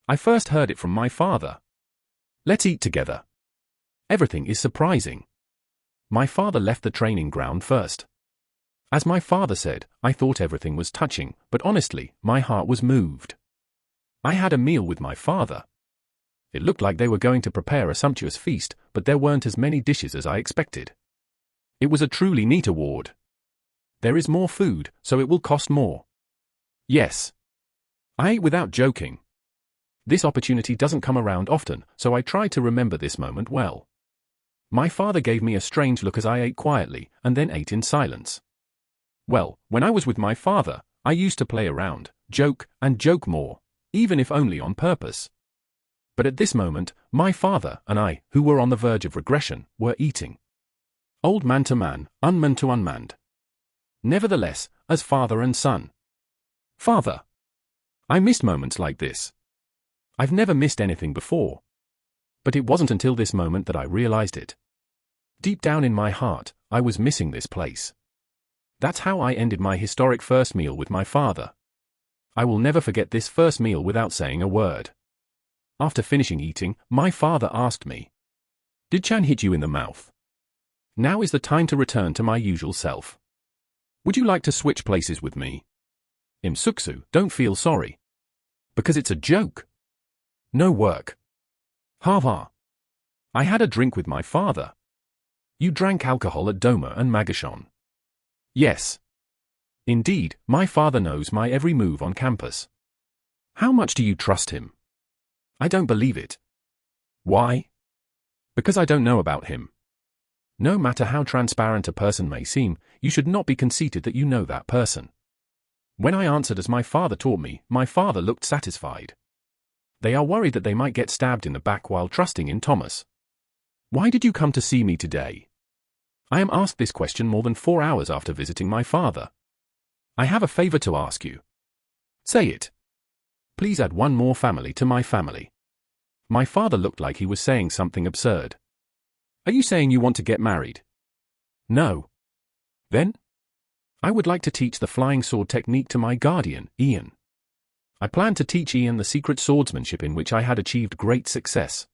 I first heard it from my father. Let's eat together. Everything is surprising. My father left the training ground first. As my father said, I thought everything was touching, but honestly, my heart was moved. I had a meal with my father. It looked like they were going to prepare a sumptuous feast, but there weren't as many dishes as I expected. It was a truly neat award. There is more food, so it will cost more. Yes. I ate without joking. This opportunity doesn't come around often, so I tried to remember this moment well. My father gave me a strange look as I ate quietly, and then ate in silence. Well, when I was with my father, I used to play around, joke, and joke more, even if only on purpose. But at this moment, my father and I, who were on the verge of regression, were eating. Old man to man, unman to unmanned. Nevertheless, as father and son. Father. I missed moments like this. I've never missed anything before. But it wasn't until this moment that I realized it. Deep down in my heart, I was missing this place. That's how I ended my historic first meal with my father. I will never forget this first meal without saying a word. After finishing eating, my father asked me, "Did Chan hit you in the mouth? Now is the time to return to my usual self. Would you like to switch places with me? Imsuksu, don't feel sorry. Because it's a joke. No work. Ha ha. I had a drink with my father. You drank alcohol at Doma and Magashon. Yes. Indeed, my father knows my every move on campus. How much do you trust him? I don't believe it. Why? Because I don't know about him. No matter how transparent a person may seem, you should not be conceited that you know that person. When I answered as my father taught me, my father looked satisfied. They are worried that they might get stabbed in the back while trusting in Thomas. Why did you come to see me today? I am asked this question more than 4 hours after visiting my father. I have a favor to ask you. Say it. Please add one more family to my family. My father looked like he was saying something absurd. Are you saying you want to get married? No. Then? I would like to teach the flying sword technique to my guardian, Ian. I plan to teach Ian the secret swordsmanship in which I had achieved great success.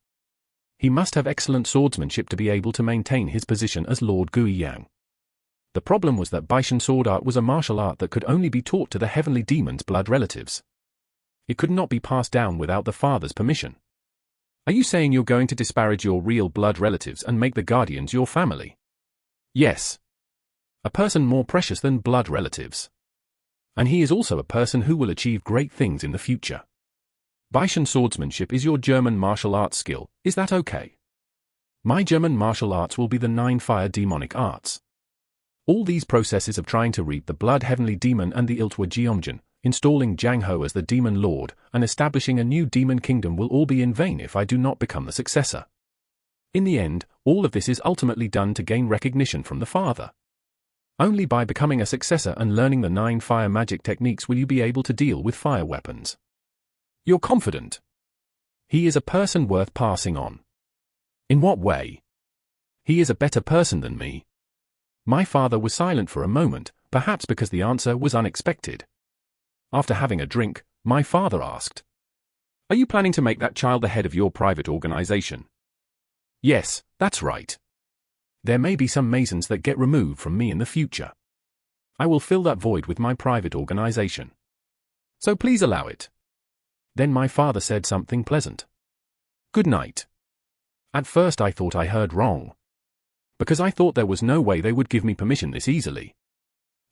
He must have excellent swordsmanship to be able to maintain his position as Lord Guiyang. The problem was that Baishan sword art was a martial art that could only be taught to the heavenly demon's blood relatives. It could not be passed down without the father's permission. Are you saying you're going to disparage your real blood relatives and make the guardians your family? Yes. A person more precious than blood relatives. And he is also a person who will achieve great things in the future. Baishan swordsmanship is your German martial arts skill, is that okay? My German martial arts will be the 9 fire demonic arts. All these processes of trying to reap the blood heavenly demon and the Iltwa Geomjin, installing Jang Ho as the demon lord, and establishing a new demon kingdom will all be in vain if I do not become the successor. In the end, all of this is ultimately done to gain recognition from the father. Only by becoming a successor and learning the 9 fire magic techniques will you be able to deal with fire weapons. You're confident. He is a person worth passing on. In what way? He is a better person than me. My father was silent for a moment, perhaps because the answer was unexpected. After having a drink, my father asked, "Are you planning to make that child the head of your private organization?" Yes, that's right. There may be some masons that get removed from me in the future. I will fill that void with my private organization. So please allow it. Then my father said something pleasant. Good night. At first I thought I heard wrong. Because I thought there was no way they would give me permission this easily.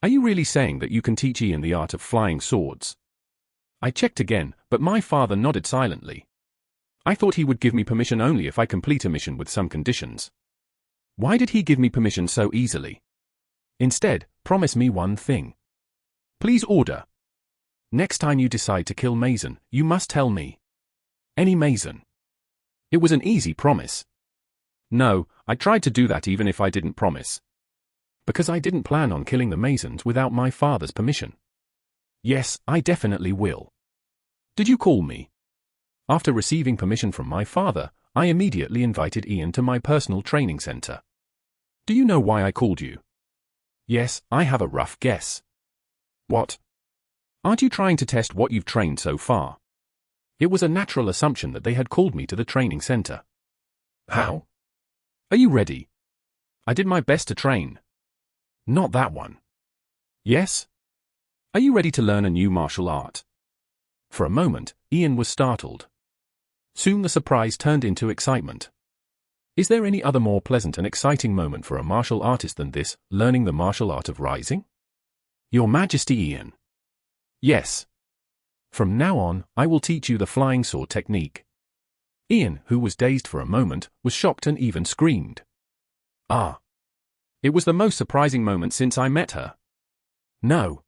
Are you really saying that you can teach Ian the art of flying swords? I checked again, but my father nodded silently. I thought he would give me permission only if I complete a mission with some conditions. Why did he give me permission so easily? Instead, promise me one thing. Please order. Next time you decide to kill Mason, you must tell me. Any Mason. It was an easy promise. No, I tried to do that even if I didn't promise. Because I didn't plan on killing the Masons without my father's permission. Yes, I definitely will. Did you call me? After receiving permission from my father, I immediately invited Ian to my personal training center. Do you know why I called you? Yes, I have a rough guess. What? Aren't you trying to test what you've trained so far? It was a natural assumption that they had called me to the training center. How? Are you ready? I did my best to train. Not that one. Yes? Are you ready to learn a new martial art? For a moment, Ian was startled. Soon the surprise turned into excitement. Is there any other more pleasant and exciting moment for a martial artist than this, learning the martial art of rising? Your Majesty, Ian. Yes. From now on, I will teach you the flying sword technique. Ian, who was dazed for a moment, was shocked and even screamed. Ah. It was the most surprising moment since I met her. No.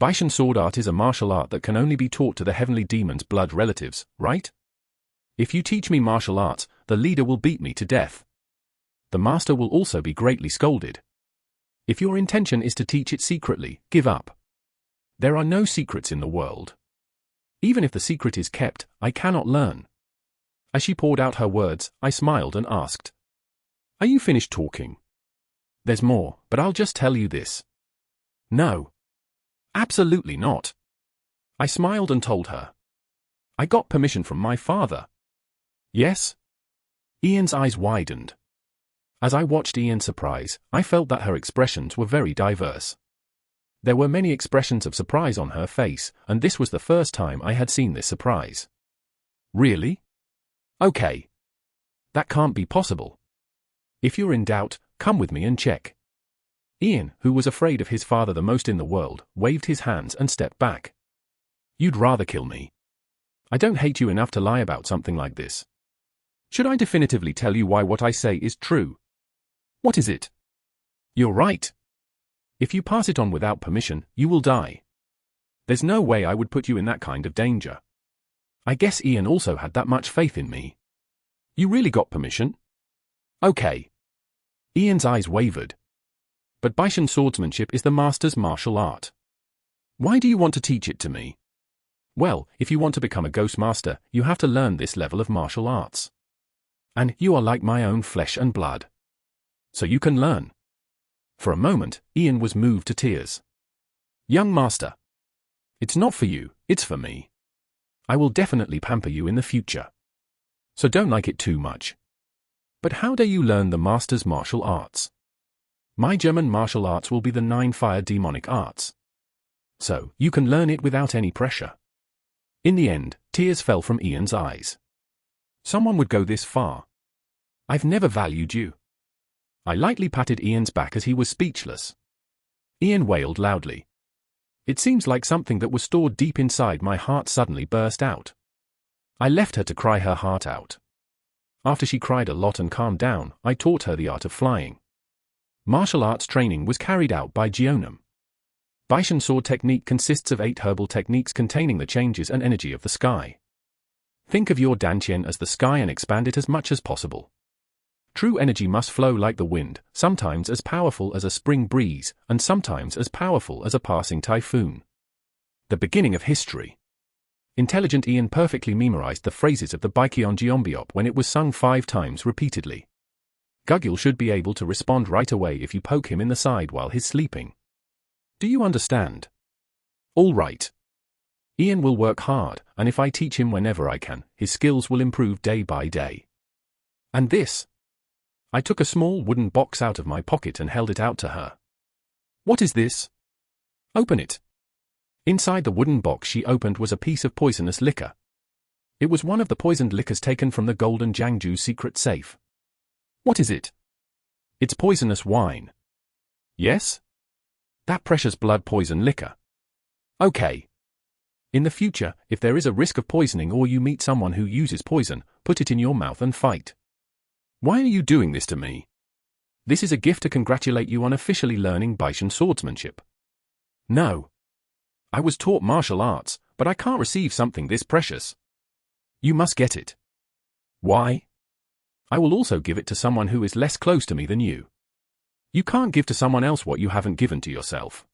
Baishan sword art is a martial art that can only be taught to the heavenly demon's blood relatives, right? If you teach me martial arts, the leader will beat me to death. The master will also be greatly scolded. If your intention is to teach it secretly, give up. There are no secrets in the world. Even if the secret is kept, I cannot learn. As she poured out her words, I smiled and asked, "Are you finished talking?" There's more, but I'll just tell you this. No. Absolutely not. I smiled and told her. I got permission from my father. Yes? Ian's eyes widened. As I watched Ian's surprise, I felt that her expressions were very diverse. There were many expressions of surprise on her face, and this was the first time I had seen this surprise. Really? Okay. That can't be possible. If you're in doubt, come with me and check. Ian, who was afraid of his father the most in the world, waved his hands and stepped back. You'd rather kill me. I don't hate you enough to lie about something like this. Should I definitively tell you why what I say is true? What is it? You're right. If you pass it on without permission, you will die. There's no way I would put you in that kind of danger. I guess Ian also had that much faith in me. You really got permission? Okay. Ian's eyes wavered. But Baishan swordsmanship is the master's martial art. Why do you want to teach it to me? Well, if you want to become a ghost master, you have to learn this level of martial arts. And you are like my own flesh and blood. So you can learn. For a moment, Ian was moved to tears. Young master. It's not for you, it's for me. I will definitely pamper you in the future. So don't like it too much. But how dare you learn the master's martial arts? My German martial arts will be the 9 fire demonic arts. So, you can learn it without any pressure. In the end, tears fell from Ian's eyes. Someone would go this far. I've never valued you. I lightly patted Ian's back as he was speechless. Ian wailed loudly. It seems like something that was stored deep inside my heart suddenly burst out. I left her to cry her heart out. After she cried a lot and calmed down, I taught her the art of flying. Martial arts training was carried out by Jeonnam. Baishan sword technique consists of 8 herbal techniques containing the changes and energy of the sky. Think of your dantian as the sky and expand it as much as possible. True energy must flow like the wind, sometimes as powerful as a spring breeze, and sometimes as powerful as a passing typhoon. The beginning of history. Intelligent Ian perfectly memorized the phrases of the Baekhyun Jeonbiop when it was sung 5 times repeatedly. Gugul should be able to respond right away if you poke him in the side while he's sleeping. Do you understand? All right. Ian will work hard, and if I teach him whenever I can, his skills will improve day by day. And this? I took a small wooden box out of my pocket and held it out to her. What is this? Open it. Inside the wooden box she opened was a piece of poisonous liquor. It was one of the poisoned liquors taken from the Golden Jiangju secret safe. What is it? It's poisonous wine. Yes? That precious blood poison liquor. Okay. In the future, if there is a risk of poisoning or you meet someone who uses poison, put it in your mouth and fight. Why are you doing this to me? This is a gift to congratulate you on officially learning Baishan swordsmanship. No. I was taught martial arts, but I can't receive something this precious. You must get it. Why? I will also give it to someone who is less close to me than you. You can't give to someone else what you haven't given to yourself.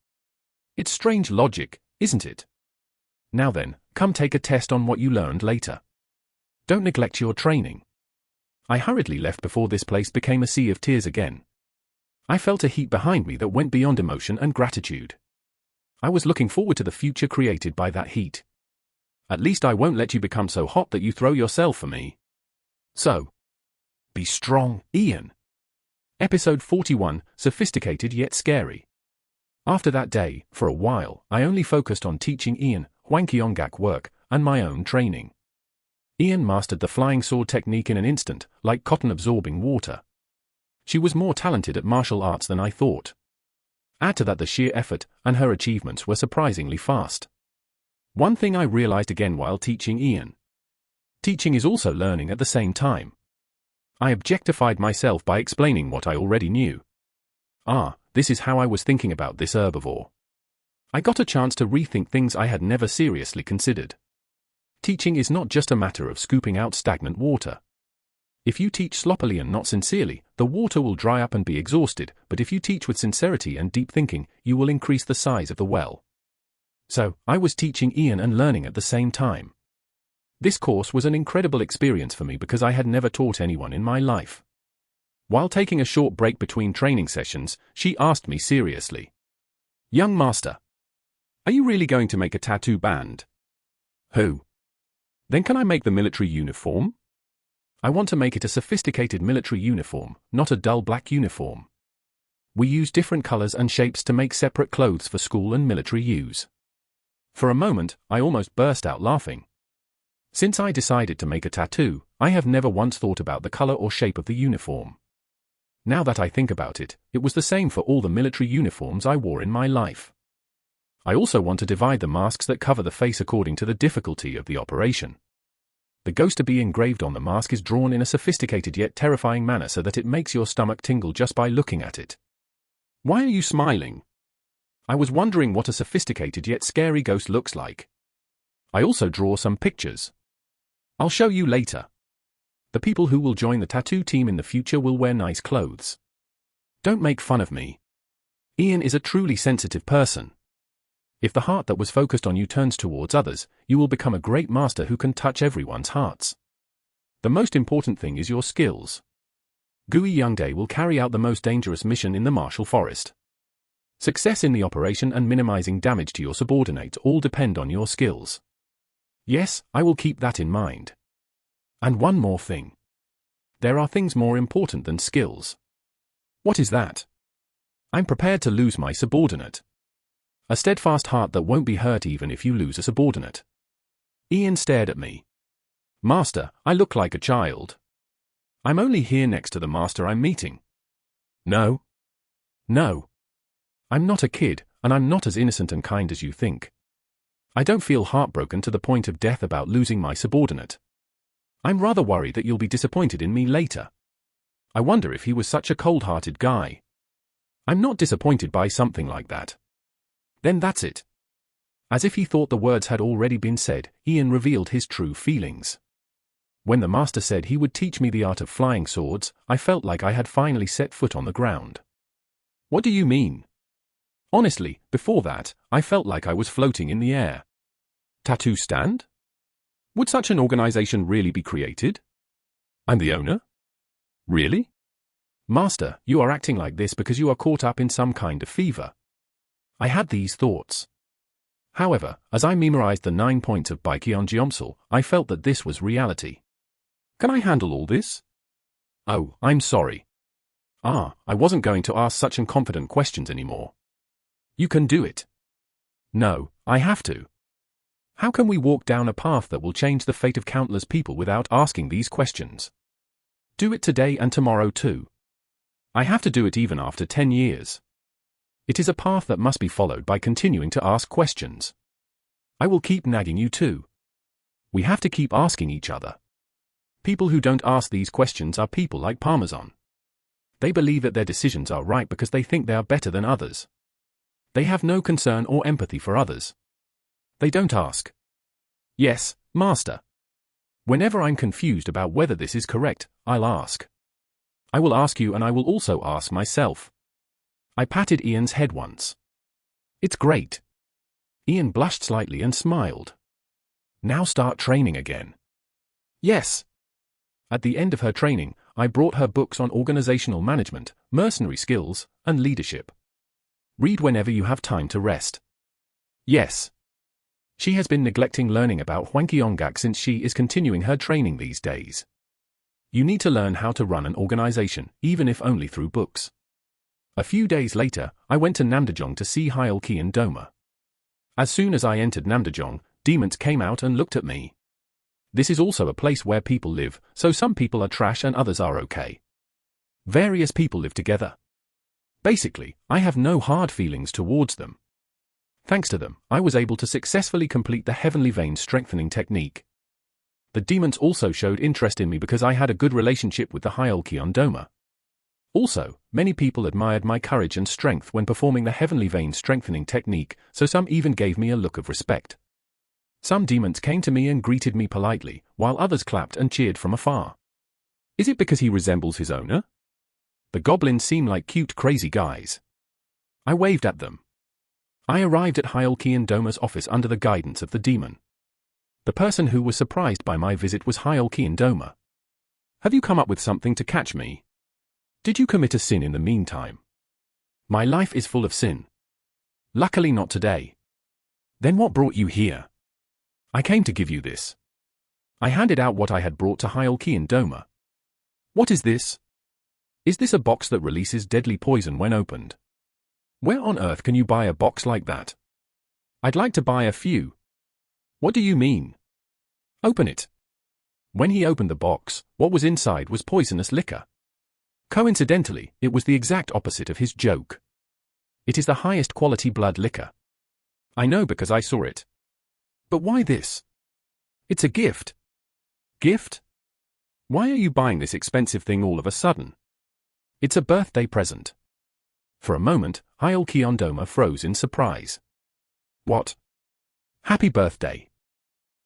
It's strange logic, isn't it? Now then, come take a test on what you learned later. Don't neglect your training. I hurriedly left before this place became a sea of tears again. I felt a heat behind me that went beyond emotion and gratitude. I was looking forward to the future created by that heat. At least I won't let you become so hot that you throw yourself for me. So, be strong, Ian. Episode 41, Sophisticated Yet Scary. After that day, for a while, I only focused on teaching Ian Hwangkyongak work and my own training. Ian mastered the flying sword technique in an instant, like cotton absorbing water. She was more talented at martial arts than I thought. Add to that the sheer effort, and her achievements were surprisingly fast. One thing I realized again while teaching Ian. Teaching is also learning at the same time. I objectified myself by explaining what I already knew. This is how I was thinking about this herbivore. I got a chance to rethink things I had never seriously considered. Teaching is not just a matter of scooping out stagnant water. If you teach sloppily and not sincerely, the water will dry up and be exhausted, but if you teach with sincerity and deep thinking, you will increase the size of the well. So, I was teaching Ian and learning at the same time. This course was an incredible experience for me because I had never taught anyone in my life. While taking a short break between training sessions, she asked me seriously, "Young master, are you really going to make a tattoo band?" "Who? Then can I make the military uniform?" "I want to make it a sophisticated military uniform, not a dull black uniform. We use different colors and shapes to make separate clothes for school and military use." For a moment, I almost burst out laughing. Since I decided to make a tattoo, I have never once thought about the color or shape of the uniform. Now that I think about it, it was the same for all the military uniforms I wore in my life. I also want to divide the masks that cover the face according to the difficulty of the operation. The ghost to be engraved on the mask is drawn in a sophisticated yet terrifying manner so that it makes your stomach tingle just by looking at it. Why are you smiling? I was wondering what a sophisticated yet scary ghost looks like. I also draw some pictures. I'll show you later. The people who will join the tattoo team in the future will wear nice clothes. Don't make fun of me. Ian is a truly sensitive person. If the heart that was focused on you turns towards others, you will become a great master who can touch everyone's hearts. The most important thing is your skills. Gui Youngdae will carry out the most dangerous mission in the martial forest. Success in the operation and minimizing damage to your subordinates all depend on your skills. Yes, I will keep that in mind. And one more thing. There are things more important than skills. What is that? I'm prepared to lose my subordinate. A steadfast heart that won't be hurt even if you lose a subordinate. Ian stared at me. Master, I look like a child. I'm only here next to the master I'm meeting. No. No. I'm not a kid, and I'm not as innocent and kind as you think. I don't feel heartbroken to the point of death about losing my subordinate. I'm rather worried that you'll be disappointed in me later. I wonder if he was such a cold-hearted guy. I'm not disappointed by something like that. Then that's it. As if he thought the words had already been said, Ian revealed his true feelings. When the master said he would teach me the art of flying swords, I felt like I had finally set foot on the ground. What do you mean? Honestly, before that, I felt like I was floating in the air. Tattoo stand? Would such an organization really be created? I'm the owner? Really? Master, you are acting like this because you are caught up in some kind of fever. I had these thoughts. However, as I memorized the 9 points of Baekhyun Jeomsul, I felt that this was reality. Can I handle all this? Oh, I'm sorry. I wasn't going to ask such unconfident questions anymore. You can do it. No, I have to. How can we walk down a path that will change the fate of countless people without asking these questions? Do it today and tomorrow too. I have to do it even after 10 years. It is a path that must be followed by continuing to ask questions. I will keep nagging you too. We have to keep asking each other. People who don't ask these questions are people like Parmesan. They believe that their decisions are right because they think they are better than others. They have no concern or empathy for others. They don't ask. Yes, Master. Whenever I'm confused about whether this is correct, I'll ask. I will ask you and I will also ask myself. I patted Ian's head once. It's great. Ian blushed slightly and smiled. Now start training again. Yes. At the end of her training, I brought her books on organizational management, mercenary skills, and leadership. Read whenever you have time to rest. Yes. She has been neglecting learning about Hwangkyongak since she is continuing her training these days. You need to learn how to run an organization, even if only through books. A few days later, I went to Namdajong to see Hyeolki and Doma. As soon as I entered Namdajong, demons came out and looked at me. This is also a place where people live, so some people are trash and others are okay. Various people live together. Basically, I have no hard feelings towards them. Thanks to them, I was able to successfully complete the heavenly vein strengthening technique. The demons also showed interest in me because I had a good relationship with the Hyeolki on Doma. Also, many people admired my courage and strength when performing the heavenly vein strengthening technique, so some even gave me a look of respect. Some demons came to me and greeted me politely, while others clapped and cheered from afar. Is it because he resembles his owner? The goblins seem like cute crazy guys. I waved at them. I arrived at Hyeolki and Doma's office under the guidance of the demon. The person who was surprised by my visit was Hyeolki and Doma. Have you come up with something to catch me? Did you commit a sin in the meantime? My life is full of sin. Luckily not today. Then what brought you here? I came to give you this. I handed out what I had brought to Hyeolki and Doma. What is this? Is this a box that releases deadly poison when opened? Where on earth can you buy a box like that? I'd like to buy a few. What do you mean? Open it. When he opened the box, what was inside was poisonous liquor. Coincidentally, it was the exact opposite of his joke. It is the highest quality blood liquor. I know because I saw it. But why this? It's a gift. Gift? Why are you buying this expensive thing all of a sudden? It's a birthday present. For a moment, Hyeolki and Doma froze in surprise. What? Happy birthday.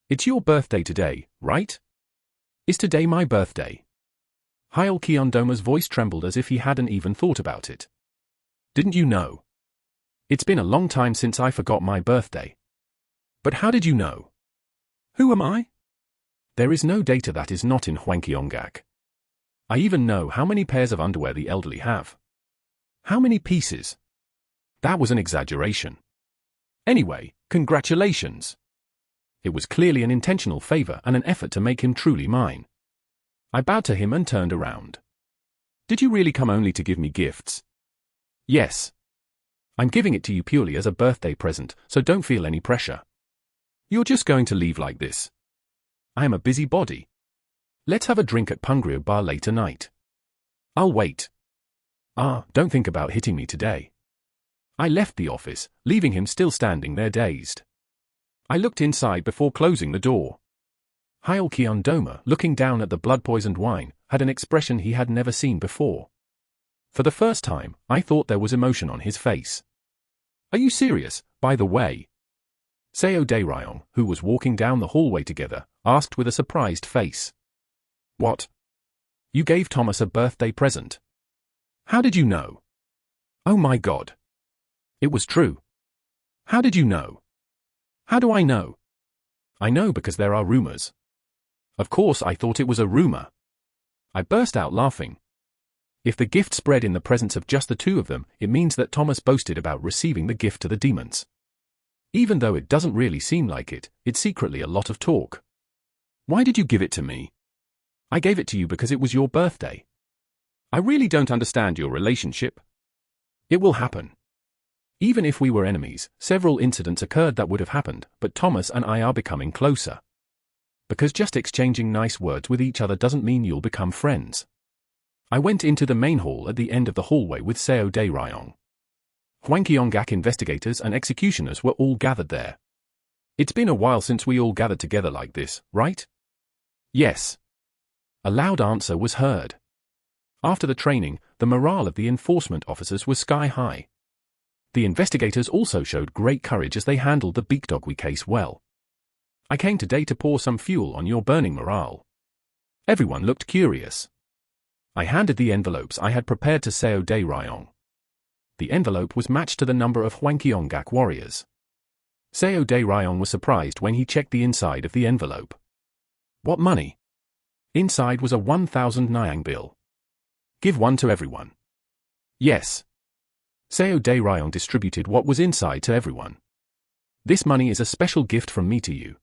It's your birthday today, right? Is today my birthday? Hyeolki and Doma's voice trembled as if he hadn't even thought about it. Didn't you know? It's been a long time since I forgot my birthday. But how did you know? Who am I? There is no data that is not in Hwangkyongak. I even know how many pairs of underwear the elderly have. How many pieces? That was an exaggeration. Anyway, congratulations. It was clearly an intentional favor and an effort to make him truly mine. I bowed to him and turned around. Did you really come only to give me gifts? Yes. I'm giving it to you purely as a birthday present, so don't feel any pressure. You're just going to leave like this. I am a busybody. Let's have a drink at Pungrio Bar later night. I'll wait. Don't think about hitting me today. I left the office, leaving him still standing there dazed. I looked inside before closing the door. Hyolkion Doma, looking down at the blood-poisoned wine, had an expression he had never seen before. For the first time, I thought there was emotion on his face. Are you serious, by the way? Seo Daeryong, who was walking down the hallway together, asked with a surprised face. What? You gave Thomas a birthday present? How did you know? Oh my God. It was true. How did you know? How do I know? I know because there are rumors. Of course I thought it was a rumor. I burst out laughing. If the gift spread in the presence of just the two of them, it means that Thomas boasted about receiving the gift to the demons. Even though it doesn't really seem like it, it's secretly a lot of talk. Why did you give it to me? I gave it to you because it was your birthday. I really don't understand your relationship. It will happen. Even if we were enemies, several incidents occurred that would have happened, but Thomas and I are becoming closer. Because just exchanging nice words with each other doesn't mean you'll become friends. I went into the main hall at the end of the hallway with Seo Daeryong. Hwangkyonggak investigators and executioners were all gathered there. It's been a while since we all gathered together like this, right? Yes. A loud answer was heard. After the training, the morale of the enforcement officers was sky high. The investigators also showed great courage as they handled the Beakdogwi case well. I came today to pour some fuel on your burning morale. Everyone looked curious. I handed the envelopes I had prepared to Seo Daeryong. The envelope was matched to the number of Hwangkyonggak warriors. Seo Daeryong was surprised when he checked the inside of the envelope. What money? Inside was a 1,000 Nyang bill. Give one to everyone. Yes. Seo Daeryong distributed what was inside to everyone. This money is a special gift from me to you.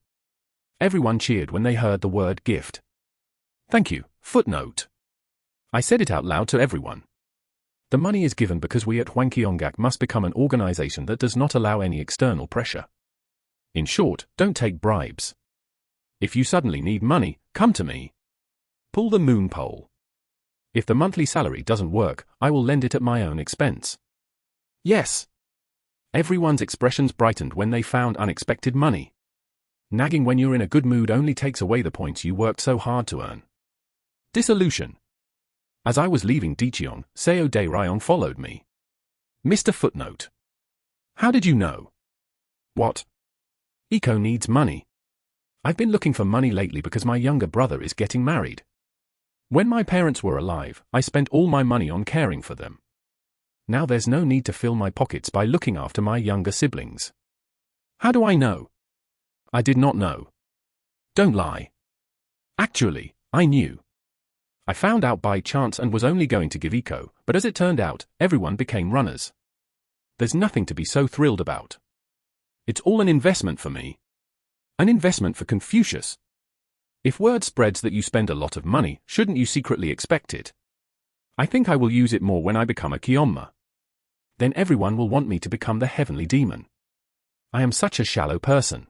Everyone cheered when they heard the word gift. Thank you. Footnote. I said it out loud to everyone. The money is given because we at Hwangkyonggak must become an organization that does not allow any external pressure. In short, don't take bribes. If you suddenly need money, come to me. Pull the moon pole. If the monthly salary doesn't work, I will lend it at my own expense. Yes. Everyone's expressions brightened when they found unexpected money. Nagging when you're in a good mood only takes away the points you worked so hard to earn. Dissolution. As I was leaving Dicheon, Seo Daeryong followed me. Mr. Footnote. How did you know? What? Iko needs money. I've been looking for money lately because my younger brother is getting married. When my parents were alive, I spent all my money on caring for them. Now there's no need to fill my pockets by looking after my younger siblings. How do I know? I did not know. Don't lie. Actually, I knew. I found out by chance and was only going to give Iko, but as it turned out, everyone became runners. There's nothing to be so thrilled about. It's all an investment for me. An investment for Confucius. If word spreads that you spend a lot of money, shouldn't you secretly expect it? I think I will use it more when I become a Kyonma. Then everyone will want me to become the heavenly demon. I am such a shallow person.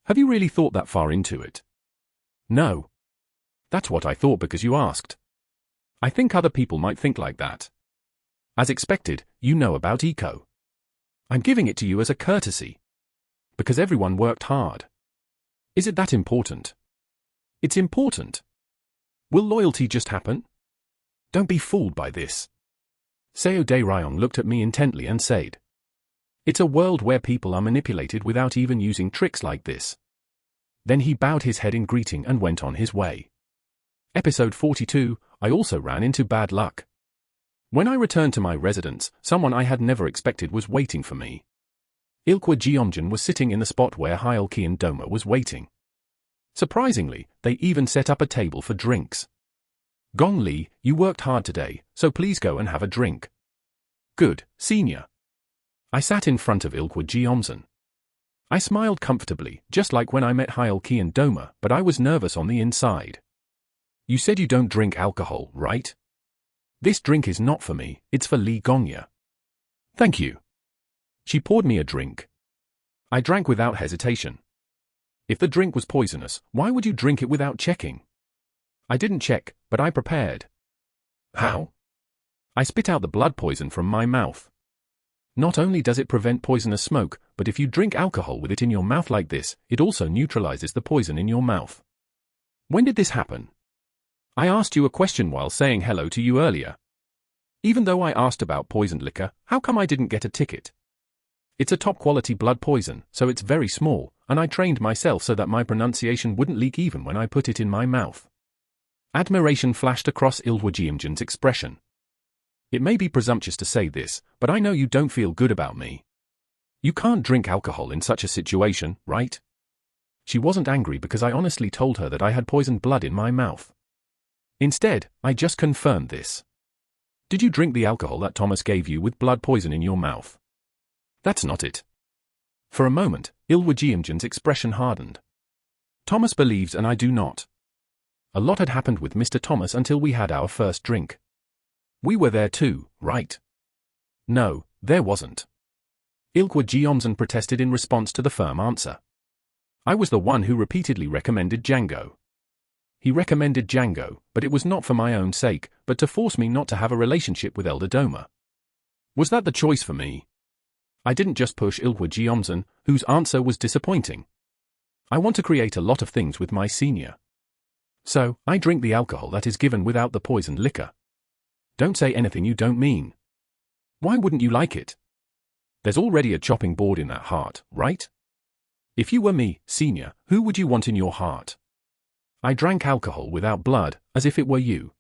Have you really thought that far into it? No. That's what I thought because you asked. I think other people might think like that. As expected, you know about Iko. I'm giving it to you as a courtesy. Because everyone worked hard. Is it that important? It's important. Will loyalty just happen? Don't be fooled by this. Seo Daeryong looked at me intently and said, it's a world where people are manipulated without even using tricks like this. Then he bowed his head in greeting and went on his way. Episode 42, I also ran into bad luck. When I returned to my residence, someone I had never expected was waiting for me. Ilkwa Jeomjin was sitting in the spot where Hyolkion Doma was waiting. Surprisingly, they even set up a table for drinks. Gong Li, you worked hard today, so please go and have a drink. Good, senior. I sat in front of Ilkwa Jeomjin. I smiled comfortably, just like when I met Hyolkion Doma, but I was nervous on the inside. You said you don't drink alcohol, right? This drink is not for me, it's for Li Gongya. Thank you. She poured me a drink. I drank without hesitation. If the drink was poisonous, why would you drink it without checking? I didn't check, but I prepared. How? I spit out the blood poison from my mouth. Not only does it prevent poisonous smoke, but if you drink alcohol with it in your mouth like this, it also neutralizes the poison in your mouth. When did this happen? I asked you a question while saying hello to you earlier. Even though I asked about poisoned liquor, how come I didn't get a ticket? It's a top-quality blood poison, so it's very small, and I trained myself so that my pronunciation wouldn't leak even when I put it in my mouth. Admiration flashed across Ilwajiamjan's expression. It may be presumptuous to say this, but I know you don't feel good about me. You can't drink alcohol in such a situation, right? She wasn't angry because I honestly told her that I had poisoned blood in my mouth. Instead, I just confirmed this. Did you drink the alcohol that Thomas gave you with blood poison in your mouth? That's not it. For a moment, Ilwajiamjan's expression hardened. Thomas believes and I do not. A lot had happened with Mr. Thomas until we had our first drink. We were there too, right? No, there wasn't. Ilwajiamjan protested in response to the firm answer. I was the one who repeatedly recommended Django. He recommended Django, but it was not for my own sake, but to force me not to have a relationship with Elder Doma. Was that the choice for me? I didn't just push Ilwajiamjan, whose answer was disappointing. I want to create a lot of things with my senior. So, I drink the alcohol that is given without the poisoned liquor. Don't say anything you don't mean. Why wouldn't you like it? There's already a chopping board in that heart, right? If you were me, senior, who would you want in your heart? I drank alcohol without blood, as if it were you.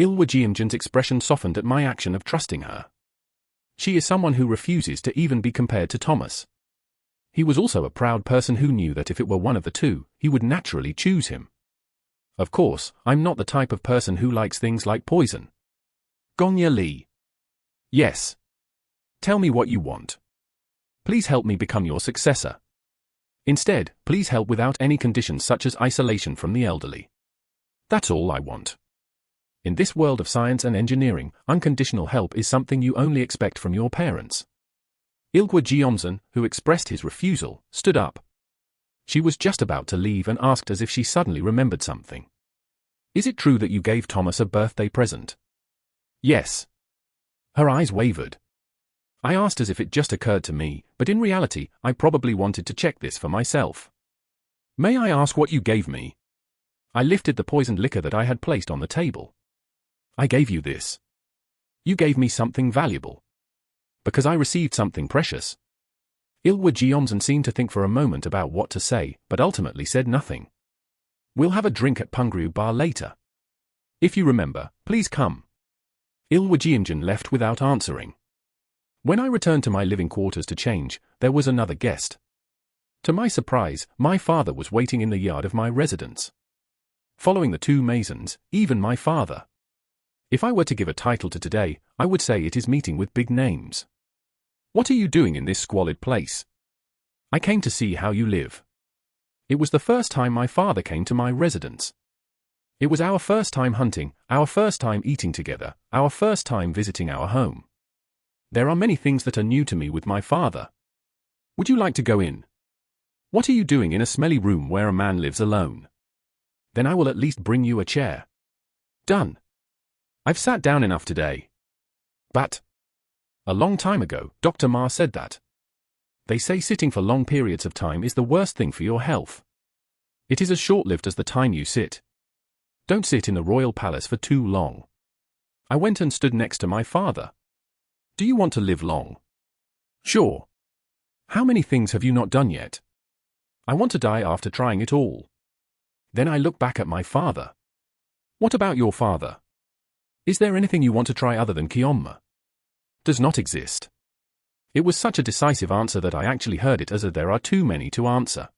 Ilwajiamjan's expression softened at my action of trusting her. She is someone who refuses to even be compared to Thomas. He was also a proud person who knew that if it were one of the two, he would naturally choose him. Of course, I'm not the type of person who likes things like poison. Gongya Lee. Yes. Tell me what you want. Please help me become your successor. Instead, please help without any conditions such as isolation from the elderly. That's all I want. In this world of science and engineering, unconditional help is something you only expect from your parents. Ilwajiamjan, who expressed his refusal, stood up. She was just about to leave and asked as if she suddenly remembered something. Is it true that you gave Thomas a birthday present? Yes. Her eyes wavered. I asked as if it just occurred to me, but in reality, I probably wanted to check this for myself. May I ask what you gave me? I lifted the poisoned liquor that I had placed on the table. I gave you this. You gave me something valuable. Because I received something precious. Ilwajiamjan seemed to think for a moment about what to say, but ultimately said nothing. We'll have a drink at Pungriu Bar later. If you remember, please come. Ilwajiamjan left without answering. When I returned to my living quarters to change, there was another guest. To my surprise, my father was waiting in the yard of my residence. Following the two Masons, even my father. If I were to give a title to today, I would say it is meeting with big names. What are you doing in this squalid place? I came to see how you live. It was the first time my father came to my residence. It was our first time hunting, our first time eating together, our first time visiting our home. There are many things that are new to me with my father. Would you like to go in? What are you doing in a smelly room where a man lives alone? Then I will at least bring you a chair. Done. I've sat down enough today. But a long time ago, Dr. Ma said that. They say sitting for long periods of time is the worst thing for your health. It is as short-lived as the time you sit. Don't sit in the royal palace for too long. I went and stood next to my father. Do you want to live long? Sure. How many things have you not done yet? I want to die after trying it all. Then I look back at my father. What about your father? Is there anything you want to try other than Kyomma? Does not exist. It was such a decisive answer that I actually heard it as a there are too many to answer.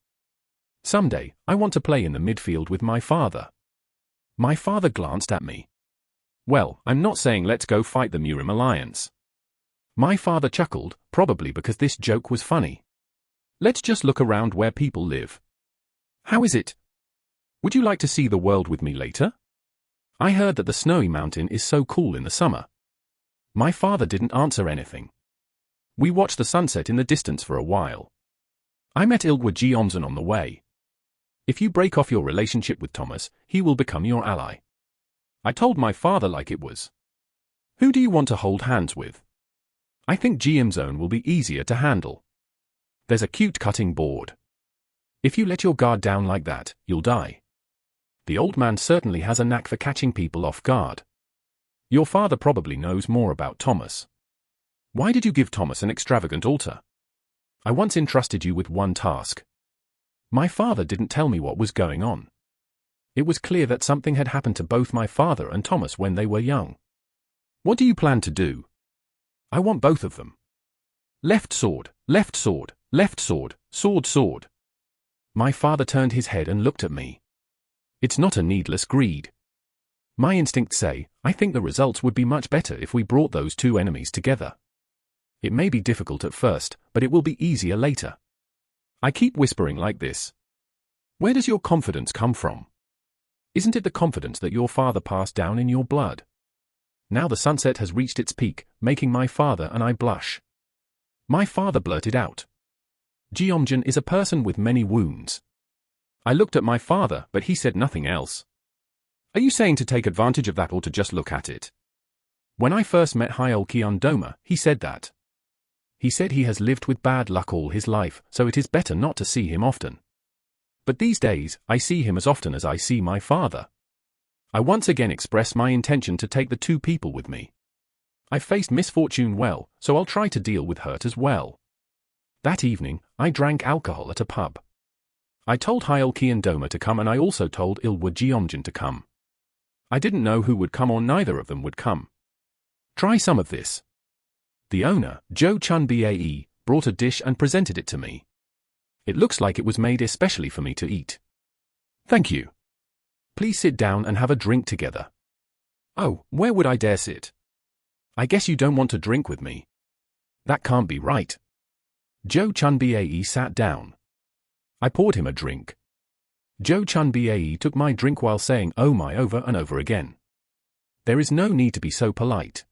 Someday, I want to play in the midfield with my father. My father glanced at me. Well, I'm not saying let's go fight the Murim Alliance. My father chuckled, probably because this joke was funny. Let's just look around where people live. How is it? Would you like to see the world with me later? I heard that the snowy mountain is so cool in the summer. My father didn't answer anything. We watched the sunset in the distance for a while. I met Ilwajiamjan on the way. If you break off your relationship with Thomas, he will become your ally. I told my father like it was. Who do you want to hold hands with? I think GM Zone will be easier to handle. There's a cute cutting board. If you let your guard down like that, you'll die. The old man certainly has a knack for catching people off guard. Your father probably knows more about Thomas. Why did you give Thomas an extravagant altar? I once entrusted you with one task. My father didn't tell me what was going on. It was clear that something had happened to both my father and Thomas when they were young. What do you plan to do? I want both of them. Left sword, left sword, left sword, sword, sword. My father turned his head and looked at me. It's not a needless greed. My instincts say, I think the results would be much better if we brought those two enemies together. It may be difficult at first, but it will be easier later. I keep whispering like this. Where does your confidence come from? Isn't it the confidence that your father passed down in your blood? Now the sunset has reached its peak, making my father and I blush. My father blurted out. Jeomjin is a person with many wounds. I looked at my father, but he said nothing else. Are you saying to take advantage of that or to just look at it? When I first met Hyolkyun Doma, he said that. He said he has lived with bad luck all his life, so it is better not to see him often. But these days, I see him as often as I see my father. I once again express my intention to take the two people with me. I faced misfortune well, so I'll try to deal with hurt as well. That evening, I drank alcohol at a pub. I told Hyolkyun Doma to come and I also told Ilwa Jeomjin to come. I didn't know who would come or neither of them would come. Try some of this. The owner, Jo Chun Bae, brought a dish and presented it to me. It looks like it was made especially for me to eat. Thank you. Please sit down and have a drink together. Oh, where would I dare sit? I guess you don't want to drink with me. That can't be right. Jo Chun Bae sat down. I poured him a drink. Jo Chun Bae took my drink while saying oh my over and over again. There is no need to be so polite.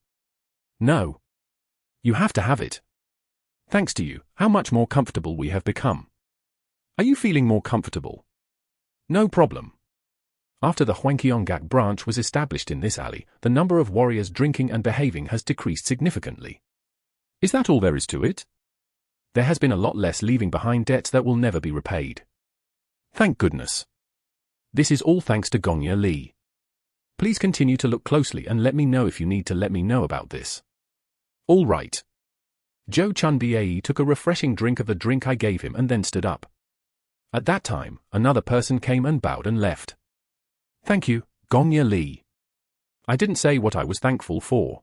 No. You have to have it. Thanks to you, how much more comfortable we have become. Are you feeling more comfortable? No problem. After the Hwangkyonggak branch was established in this alley, the number of warriors drinking and behaving has decreased significantly. Is that all there is to it? There has been a lot less leaving behind debts that will never be repaid. Thank goodness. This is all thanks to Gongya Lee. Please continue to look closely and let me know if you need to let me know about this. All right. Jo Chun Bae took a refreshing drink of the drink I gave him and then stood up. At that time, another person came and bowed and left. Thank you, Gongya Lee. I didn't say what I was thankful for.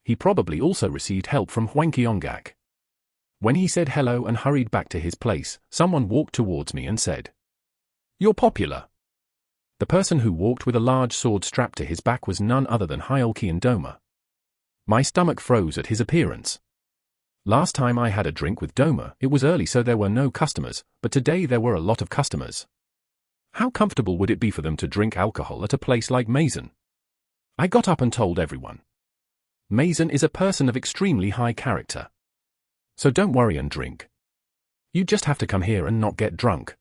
He probably also received help from Hwangkyonggak. When he said hello and hurried back to his place, someone walked towards me and said, "You're popular." The person who walked with a large sword strapped to his back was none other than Hyolkyun Doma. My stomach froze at his appearance. Last time I had a drink with Doma, it was early so there were no customers, but today there were a lot of customers. How comfortable would it be for them to drink alcohol at a place like Mason? I got up and told everyone. Mason is a person of extremely high character. So don't worry and drink. You just have to come here and not get drunk.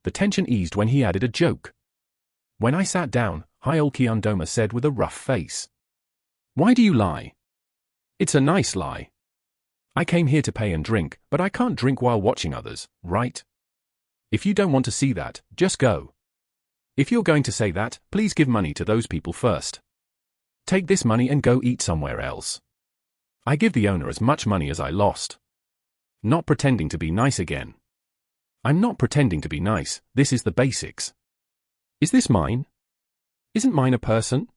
The tension eased when he added a joke. When I sat down, Hyolkyun Doma said with a rough face, "Why do you lie? It's a nice lie. I came here to pay and drink, but I can't drink while watching others, right? If you don't want to see that, just go. If you're going to say that, please give money to those people first. Take this money and go eat somewhere else. I give the owner as much money as I lost. Not pretending to be nice again. I'm not pretending to be nice, this is the basics. Is this mine? Isn't mine a person?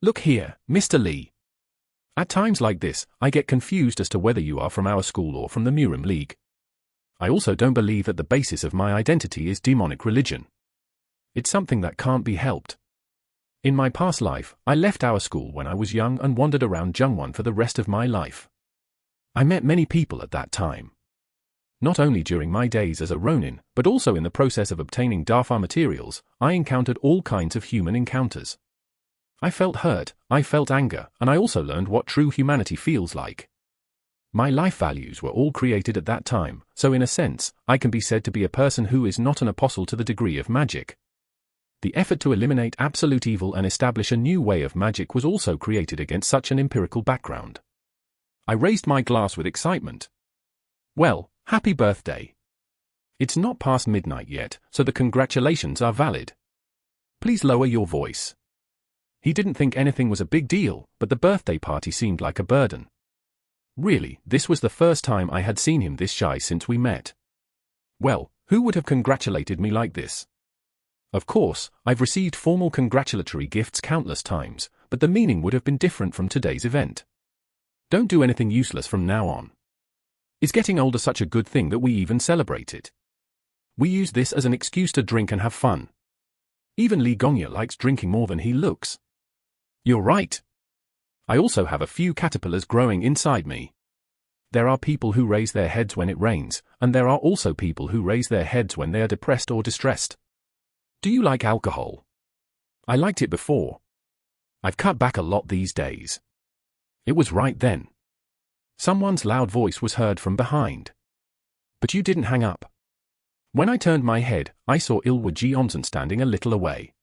Look here, Mr. Lee. At times like this, I get confused as to whether you are from our school or from the Murim League. I also don't believe that the basis of my identity is demonic religion. It's something that can't be helped. In my past life, I left our school when I was young and wandered around Jungwon for the rest of my life. I met many people at that time. Not only during my days as a Ronin, but also in the process of obtaining Darfa materials, I encountered all kinds of human encounters. I felt hurt, I felt anger, and I also learned what true humanity feels like. My life values were all created at that time, so in a sense, I can be said to be a person who is not an apostle to the degree of magic. The effort to eliminate absolute evil and establish a new way of magic was also created against such an empirical background. I raised my glass with excitement. Well, happy birthday. It's not past midnight yet, so the congratulations are valid. Please lower your voice. He didn't think anything was a big deal, but the birthday party seemed like a burden. Really, this was the first time I had seen him this shy since we met. Well, who would have congratulated me like this? Of course, I've received formal congratulatory gifts countless times, but the meaning would have been different from today's event. Don't do anything useless from now on. Is getting older such a good thing that we even celebrate it? We use this as an excuse to drink and have fun. Even Li Gongya likes drinking more than he looks. You're right. I also have a few caterpillars growing inside me. There are people who raise their heads when it rains, and there are also people who raise their heads when they are depressed or distressed. Do you like alcohol? I liked it before. I've cut back a lot these days. It was right then. Someone's loud voice was heard from behind. But you didn't hang up. When I turned my head, I saw Ilwa Ji Onsen standing a little away.